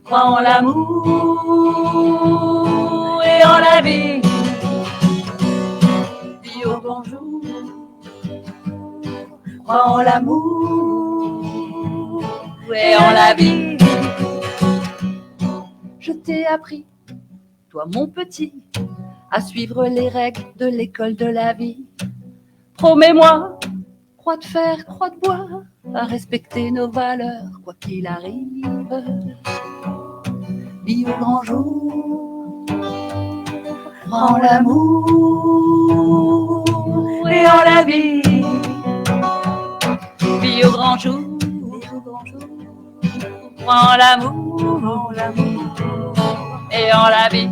crois en l'amour et en la vie. Vis au grand jour, crois en l'amour et en la vie. Je t'ai appris, toi mon petit, à suivre les règles de l'école de la vie. Promets-moi, croix de fer, croix de bois, à respecter nos valeurs, quoi qu'il arrive. Vis au grand jour, crois en l'amour et en la vie. Vis au grand jour, crois en l'amour et en la vie.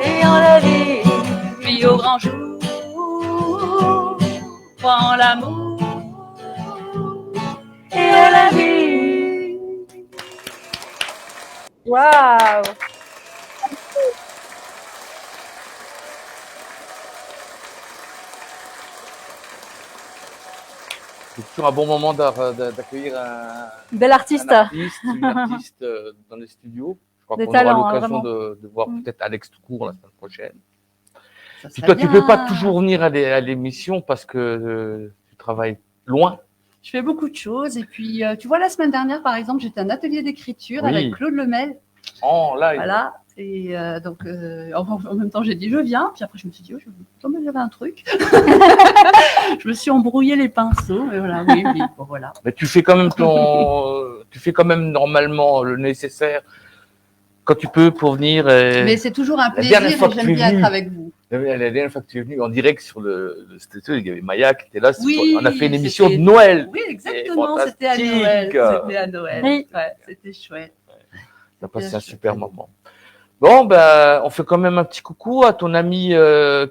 Et en la vie, vis au grand jour, crois en l'amour et en la vie. Waouh! C'est toujours un bon moment d'accueillir un Bel artiste. une artiste dans les studios. Je crois Des qu'on talents, aura l'occasion vraiment. de voir peut-être Alex Toucourt la semaine prochaine. Ça Puis serait toi, tu bien. peux pas toujours venir à l'émission parce que tu travailles loin. Je fais beaucoup de choses. Et puis, tu vois, la semaine dernière, par exemple, j'étais à un atelier d'écriture Oui. avec Claude Lemel. En live. Voilà. Et donc, en même temps, j'ai dit je viens. Puis après, je me suis dit, oh, j'avais un truc. Je me suis embrouillé les pinceaux. Et voilà, oui, bon, voilà. Mais tu fais quand même tu fais quand même normalement le nécessaire quand tu peux pour venir. Mais c'est toujours un La plaisir dernière et fois que j'aime tu es bien venu, être avec vous. La dernière fois que tu es venu en direct sur il y avait Maya qui était là. Oui, on a fait une émission de c'était- Noël. Oui, exactement. C'était à fantastique. Noël. C'était à Noël. Oui. Ouais, c'était chouette. On a passé Bien un sûr. super moment. Bon, ben, on fait quand même un petit coucou à ton ami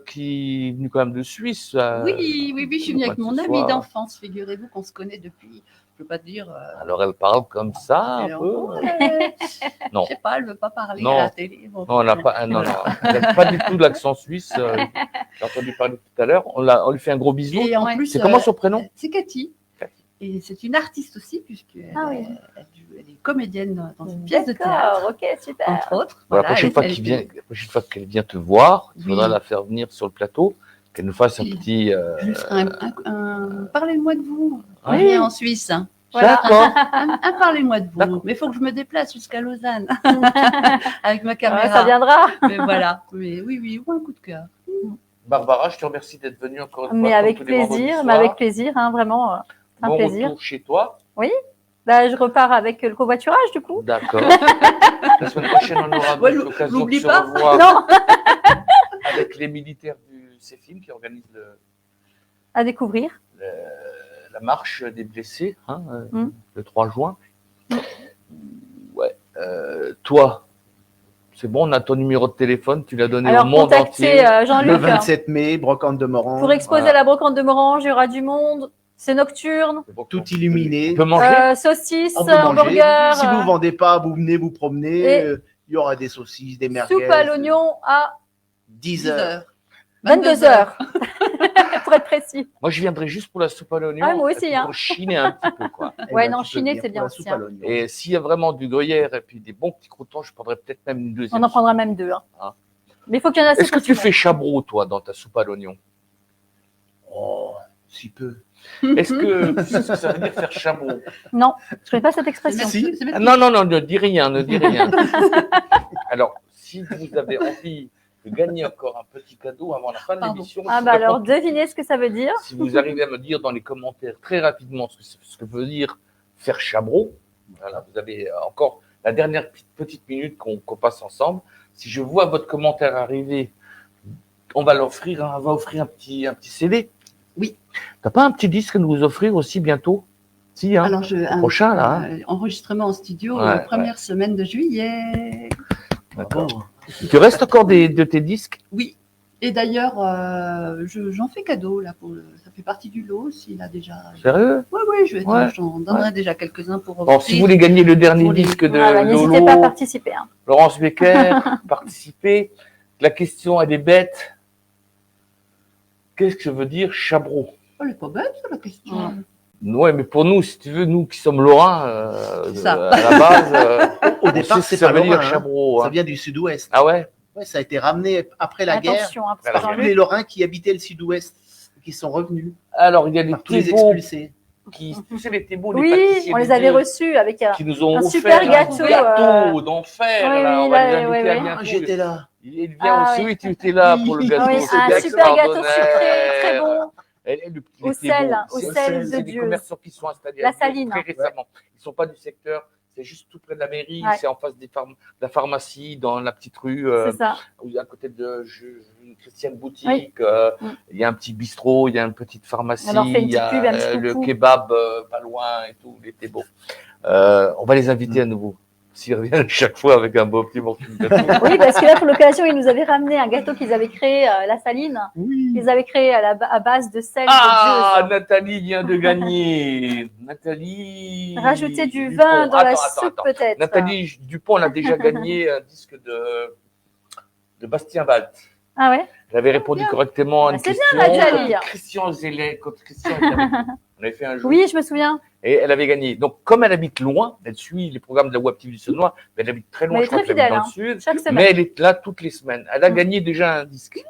qui est venu quand même de Suisse. Oui, je suis venue avec mon ce amie soir. d'enfance. Figurez-vous qu'on se connaît depuis, je peux pas te dire. Alors, elle parle comme ça, un peu. Non. Je sais pas, elle veut pas parler Non. à la télé. Bon, Non, on n'a pas, non, elle n'a pas du tout l'accent suisse. J'ai entendu parler tout à l'heure. On lui fait un gros bisou. Et en plus, c'est comment son prénom? C'est Cathy. Et c'est une artiste aussi, puisqu'elle elle est comédienne dans une pièce de théâtre. D'accord, ok, super. Entre autres. La prochaine fois la prochaine fois qu'elle vient te voir, il faudra Oui. la faire venir sur le plateau, qu'elle nous fasse un petit. Je lui ferai parlez-moi de vous. On Oui. vient en Suisse. D'accord. Un parlez-moi de vous. Mais il faut que je me déplace jusqu'à Lausanne avec ma caméra. ça viendra. Mais voilà. Mais oui, ou un coup de cœur. Barbara, je te remercie d'être venue encore une fois. Mais comme avec tous les vendredis plaisir, soirs. hein, vraiment. Un Bon plaisir. retour chez toi. Oui. Bah, je repars avec le covoiturage, du coup. D'accord. La semaine prochaine, on aura Ouais, l'occasion de l'oublie se pas. revoir Non. avec les militaires du CEFIM qui organisent À découvrir. la marche des blessés hein, Mm. le 3 juin. Ouais. Toi, c'est bon, on a ton numéro de téléphone, tu l'as donné Alors, au monde contactez, entier. Jean-Luc. Le 27 mai, brocante de Moran. Pour exposer à la brocante de Morange, il y aura du monde. C'est nocturne. Tout illuminé. On peut manger. Saucisses, On peut manger. hamburgers. Si vous vendez pas, vous venez vous promener. Et- Il y aura des saucisses, des merguez. Soupe à l'oignon à 10 heures. 22h. Pour être précis. Moi, je viendrai juste pour la soupe à l'oignon. Ah, moi aussi, et puis hein. pour chiner un petit peu, quoi. Ouais, non, chiner, c'est bien la aussi. soupe à hein. l'oignon. Et s'il y a vraiment du gruyère et puis des bons petits croutons, je prendrai peut-être même une deuxième. On en prendra même 2. Hein. Ah. Mais il faut qu'il y en ait assez. Est-ce que tu fais chabreau, toi, dans ta soupe à l'oignon? Oh, si peu. Est-ce que tu sais ce que ça veut dire faire chabreau? Non, je ne connais pas cette expression. Si. Ah, non, non, non, ne dis rien, ne dis rien. Alors, si vous avez envie de gagner encore un petit cadeau avant la fin de l'émission, Ah bah alors, devinez ce que ça veut dire. si vous arrivez à me dire dans les commentaires très rapidement ce que veut dire faire chabreau, voilà, vous avez encore la dernière petite minute qu'on passe ensemble. Si je vois votre commentaire arriver, on va offrir un petit CD. Oui. T'as pas un petit disque à nous offrir aussi bientôt? Si, hein. Alors, Prochain, là. Hein. Enregistrement en studio, Ouais, première semaine de juillet. D'accord. Tu restes encore de tes disques? Oui. Et d'ailleurs, j'en fais cadeau, là, ça fait partie du lot, s'il a déjà. Sérieux? Oui, oui, Ouais. j'en donnerai déjà quelques-uns pour. Bon, si vous voulez gagner le dernier disque de Voilà, n'hésitez Lolo, pas à participer. Hein. Laurence Becker, participez. La question, elle est bête. Qu'est-ce que veut dire chabreau? Oh, elle est pas bête, ça, la question. Ouais, mais pour nous, si tu veux, nous qui sommes lorrains, Ça. à la base, Au on départ, sait c'est ce que ça pas veut dire lorrain, hein. chabreau. Ça Hein. vient du sud-ouest. Ah ouais? Ouais, ça a été ramené après la guerre Attention, hein, parce Voilà. que par tous les Lorrains qui habitaient le sud-ouest, qui sont revenus, Alors, il y a des par tous les Thébault expulsés. qui, tu sais, les Thébault, les Oui, pâtissiers on des les avait dieux, reçus avec qui nous ont un offert super un gâteau, gâteau d'enfer. oui, là, oui, on va là, les inviter oui, à oui. bientôt. J'étais là. Il vient Ah, aussi, oui. oui, tu étais là pour le Oui, gâteau. Oui, c'était un super gâteau extraordinaire. sucré, très bon. Au sel, au c'est sel c'est de des Dieu. commerçants qui sont installés La à Dieu Saline. très récemment. Ils ne sont pas du secteur, c'est juste tout près de la mairie, Ouais. c'est en face de la pharmacie, dans la petite rue, C'est ça. à côté de une chrétienne boutique. Oui. Il y a un petit bistrot, il y a une petite pharmacie, Alors, fais une il y a petite pub, un petit le coucou. kebab pas loin et tout, il était beau. On va les inviter à nouveau. S'ils reviennent chaque fois avec un beau petit morceau de gâteau. Oui, parce que là, pour l'occasion, ils nous avaient ramené un gâteau qu'ils avaient créé, la Saline. Oui. Ils avaient créé à base de sel Ah, de Dieu. Nathalie vient de gagner. Nathalie. Rajouter du Dupont. vin dans la Attends, soupe, attends. peut-être. Nathalie Dupont, elle a déjà gagné un disque de Bastien Wald. Ah ouais? Elle avait répondu correctement à une Ah, c'est question. bien, Nathalie. Christian Zélé, contre Christian était avec nous. On avait fait un jeu. Oui, je me souviens. Et elle avait gagné. Donc, comme elle habite loin, elle suit les programmes de la Web TV du Saulnois, mais elle habite très loin, Mais je crois elle est qu'elle habite très dans le fidèle, sud. chaque semaine. Mais elle est là toutes les semaines. Elle a gagné déjà un disque.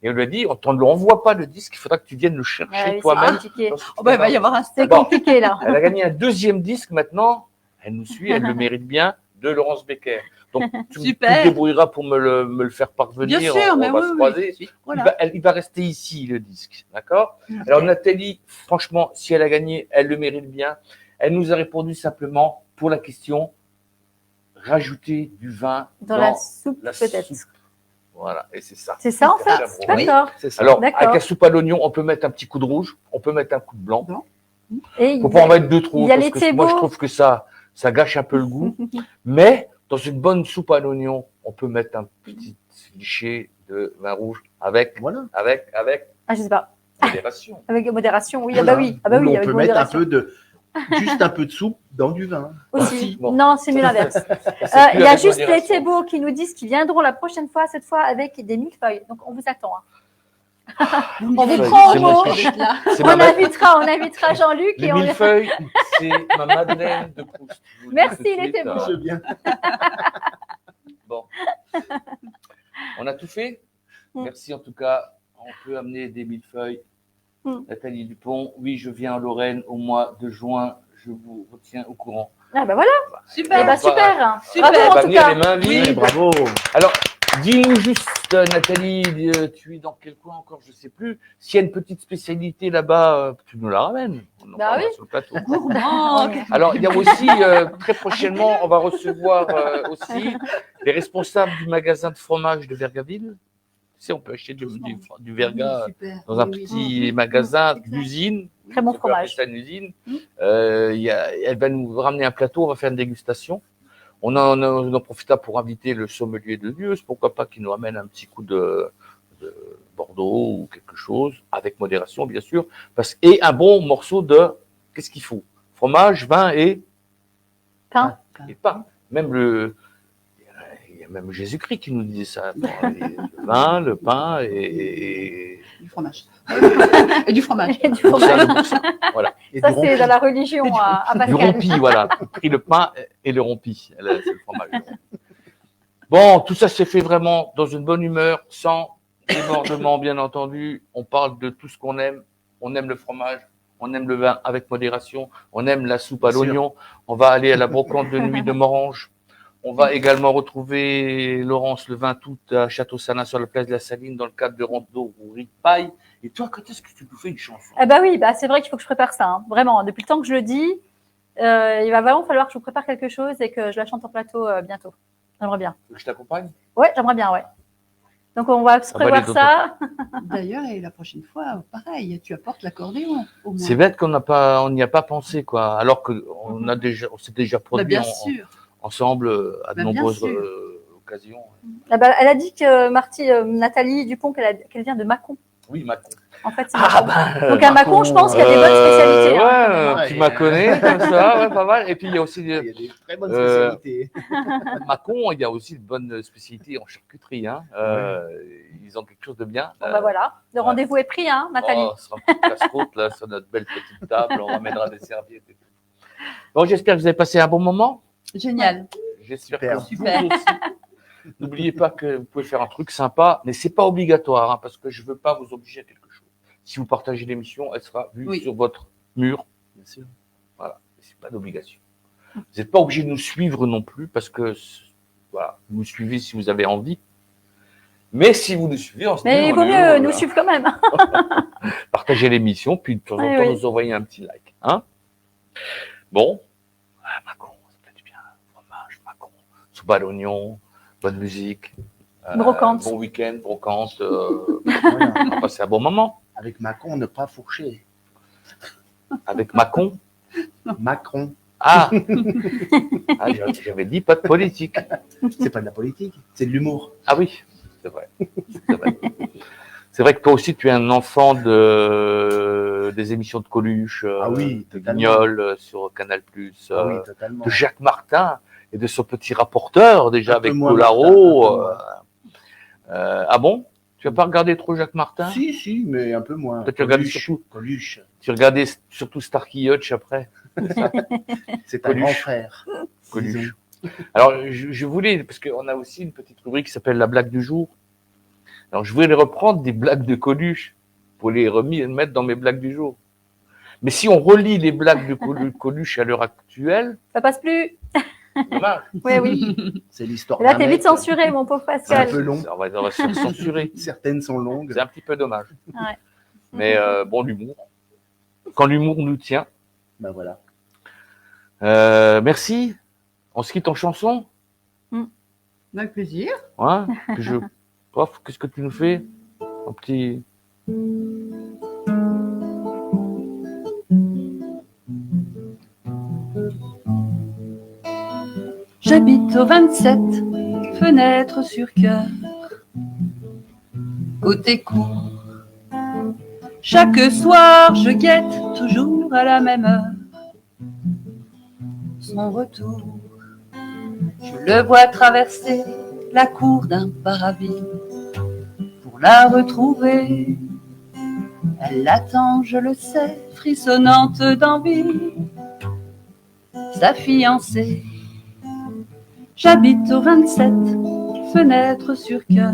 Et on lui a dit, on ne l'envoie pas le disque, il faudra que tu viennes le chercher Ouais, oui, c'est toi-même. compliqué. Oh, bah, il va y avoir un C'est Bon. compliqué, là. Elle a gagné un deuxième disque maintenant. Elle nous suit, elle le mérite bien, de Laurence Becker. Donc, tu Super. te débrouilleras pour me le faire parvenir. Bien sûr, on mais va oui, se oui, croiser. oui. Voilà. Il va rester ici, le disque. D'accord? Alors, Nathalie, franchement, si elle a gagné, elle le mérite bien. Elle nous a répondu simplement pour la question rajouter du vin Dans la soupe, la peut-être. soupe. Voilà, et c'est ça. C'est ça, en fait? Oui, D'accord. c'est ça. Alors, D'accord. avec la soupe à l'oignon, on peut mettre un petit coup de rouge, on peut mettre un coup de blanc. Et Faut pas en mettre deux trop, il y a parce les que moi je Thébault. trouve que ça gâche un peu le goût. Mais dans une bonne soupe à l'oignon, on peut mettre un petit cliché de vin rouge avec Ah, je sais pas. modération. Avec modération, oui. Ah Voilà. bah oui. Ah bah Ou oui, on avec peut mettre un modération. peu juste un peu de soupe dans du vin. Aussi. Bon. Non, c'est mieux l'inverse. plus Il y a avec juste les modération. Thébault qui nous disent qu'ils viendront la prochaine fois, cette fois avec des millefeuilles. Donc, on vous attend. Hein. On vous Millefeuilles, prend c'est au mon mot. truc. C'est On ma ma- invitera Jean-Luc. Les et on millefeuilles, c'est ma Madeleine de Proust. Je vous le dis Merci, tout de les suite, Thébault. Je viens. Bon. On a tout fait. Mm. Merci en tout cas. On peut amener des millefeuilles. Nathalie Dupont, oui, je viens en Lorraine au mois de juin. Je vous retiens au courant. Ah bah voilà. Super. Eh bah, super. Super. Bravo On en va tout venir cas. les mains vides. Oui, bravo. Alors, dis-nous juste, Nathalie, tu es dans quel coin encore, je ne sais plus. S'il y a une petite spécialité là-bas, tu nous la ramènes. On en Bah parlera oui. sur le plateau. Gourmand. Alors, il y a aussi, très prochainement, on va recevoir aussi les responsables du magasin de fromage de Vergaville. Tu sais, on peut acheter du Verga Super. dans un Oui, oui. petit magasin Exact. d'usine. Très bon On peut appeler fromage. ça une usine. Elle va nous ramener un plateau, on va faire une dégustation. On en profita pour inviter le sommelier de Dieu, pourquoi pas qu'il nous ramène un petit coup de Bordeaux ou quelque chose, avec modération bien sûr, et un bon morceau de, qu'est-ce qu'il faut? Fromage, vin et Pain. pain. Même même Jésus-Christ qui nous disait ça. Bon, le vin, le pain et Du fromage. Et du fromage. Et du fromage. Voilà. Ça, c'est dans la religion à Du Pascal. rompi, voilà. Pris le pain et le rompi. C'est le fromage. Bon, tout ça s'est fait vraiment dans une bonne humeur, sans débordement, bien entendu. On parle de tout ce qu'on aime. On aime le fromage, on aime le vin avec modération, on aime la soupe à l'oignon. On va aller à la brocante de nuit de Morange. On va également retrouver Laurence le 20 août à Château-Salin sur la place de la Saline dans le cadre de Rando ou Riz de Paille. Et toi, quand est-ce que tu nous fais une chanson? Eh ben oui, bah c'est vrai qu'il faut que je prépare ça. Hein. Vraiment, depuis le temps que je le dis, il va vraiment falloir que je vous prépare quelque chose et que je la chante en plateau bientôt. J'aimerais bien. Je t'accompagne? Ouais, j'aimerais bien, ouais. Donc on va se On va aller prévoir ça. D'ailleurs, et la prochaine fois, pareil, tu apportes l'accordéon. Au moins. C'est bête qu'on n'y a pas pensé, quoi. Alors qu'on a déjà, on s'est déjà produit bien sûr. ensemble à de Bien nombreuses sûr. occasions. Ah bah, elle a dit que Nathalie Dupont, qu'elle vient de Mâcon. Oui, Mâcon. En fait, c'est Mâcon. Donc à Mâcon, je pense qu'il y a des bonnes spécialités. hein. Ouais, tu m'as connais comme ça, ouais, pas mal. Et puis il y a aussi Il y a des très bonnes spécialités. Mâcon, il y a aussi de bonnes spécialités en charcuterie. Hein. Ils ont quelque chose de bien. Bon, bah voilà, le rendez-vous est pris, hein, Nathalie. Oh, ce sera un petit casse-croûte là sur notre belle petite table. On ramènera des serviettes et tout. Bon, j'espère que vous avez passé un bon moment. Génial. J'espère Super. que vous aussi. N'oubliez pas que vous pouvez faire un truc sympa, mais c'est pas obligatoire, hein, parce que je veux pas vous obliger à quelque chose. Si vous partagez l'émission, elle sera vue sur votre mur, bien sûr. Voilà, c'est pas d'obligation. Vous n'êtes pas obligé de nous suivre non plus, parce que voilà, vous nous suivez si vous avez envie. Mais si vous nous suivez, Mais il vaut mieux nous suivre quand même. Partagez l'émission, puis de temps en temps nous envoyer un petit like. Hein, bon, Mâcon, ça fait du bien. Fromage, Mâcon, soupe à l'oignon, bonne musique. Brocante. Bon week-end, brocante. Voilà, on va passer un bon moment. Avec Macron, ne pas fourcher. Avec Mâcon? Macron. Ah, j'avais dit pas de politique. C'est pas de la politique, c'est de l'humour. Ah oui, c'est vrai. C'est vrai. C'est vrai que toi aussi, tu es un enfant des émissions de Coluche, de Guignol sur Canal+, totalement. de Jacques Martin et de son petit rapporteur déjà Un peu avec moins Colaro. Ah bon? Tu n'as pas regardé trop Jacques Martin? Si, mais un peu moins. Toi, tu regardais surtout Coluche. Tu regardais surtout Starkey Hutch après. C'est un grand frère. Coluche. Alors, je voulais, parce qu'on a aussi une petite rubrique qui s'appelle la blague du jour. Alors, je voulais reprendre des blagues de Coluche pour les mettre dans mes blagues du jour. Mais si on relit les blagues de Coluche à l'heure actuelle, Ça passe plus. dommage. Oui. C'est l'histoire. Et là, t'es vite censuré, mon pauvre C'est un Pascal. peu long. On va se censurer. Certaines sont longues. C'est un petit peu dommage. Ouais. Mais bon, l'humour. Quand l'humour nous tient. Ben voilà. Merci. On se quitte en chanson. Avec plaisir. Ouais, Prof, qu'est-ce que tu nous fais? Un petit. J'habite au 27, fenêtre sur cœur, côté cour. Chaque soir, je guette toujours à la même heure son retour. Je le vois traverser la cour d'un paravie pour la retrouver. Elle l'attend, je le sais, frissonnante d'envie. Sa fiancée. J'habite au 27, fenêtre sur cœur,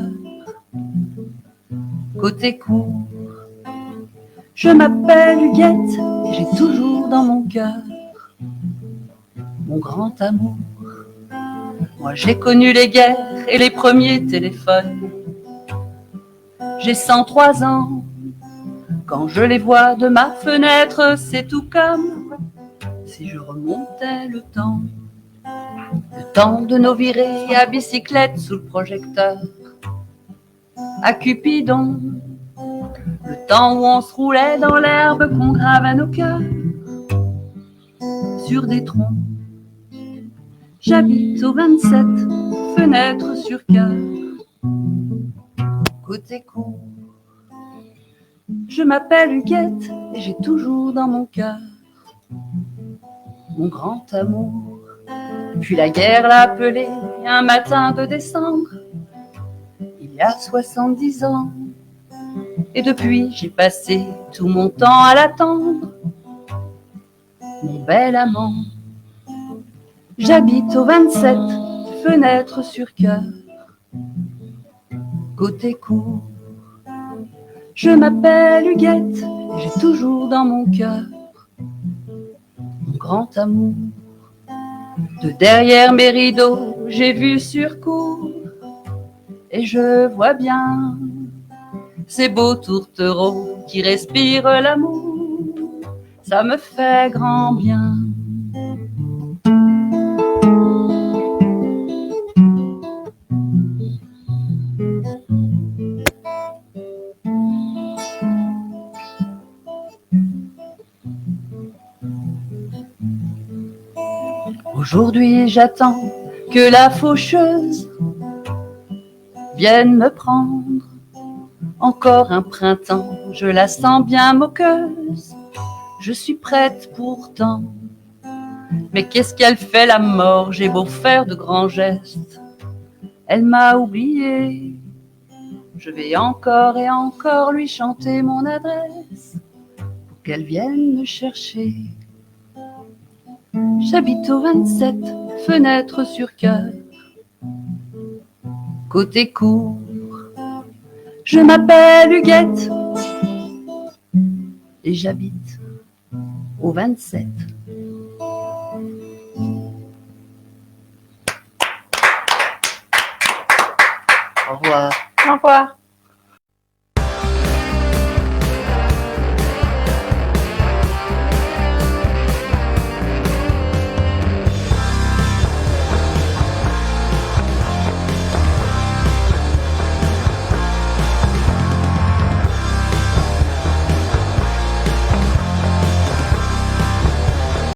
côté cour. Je m'appelle Huguette et j'ai toujours dans mon cœur mon grand amour. Moi j'ai connu les guerres et les premiers téléphones. J'ai 103 ans, quand je les vois de ma fenêtre, c'est tout comme si je remontais le temps. Le temps de nos virées à bicyclette sous le projecteur, à Cupidon. Le temps où on se roulait dans l'herbe qu'on grave à nos cœurs, sur des troncs. J'habite au 27, fenêtre sur cœur, côté cour. Je m'appelle Huguette et j'ai toujours dans mon cœur mon grand amour. Puis la guerre l'a appelé un matin de décembre, il y a 70 ans. Et depuis, j'ai passé tout mon temps à l'attendre, mon bel amant. J'habite au 27, fenêtre sur cœur, côté cour. Je m'appelle Huguette, et j'ai toujours dans mon cœur mon grand amour. De derrière mes rideaux, j'ai vu sur cour, et je vois bien ces beaux tourtereaux qui respirent l'amour. Ça me fait grand bien. Aujourd'hui, j'attends que la faucheuse vienne me prendre. Encore un printemps, je la sens bien moqueuse. Je suis prête pourtant. Mais qu'est-ce qu'elle fait la mort? J'ai beau faire de grands gestes, elle m'a oublié. Je vais encore et encore lui chanter mon adresse pour qu'elle vienne me chercher. J'habite au 27, fenêtre sur cœur, côté cour. Je m'appelle Huguette et j'habite au 27. Au revoir. Au revoir.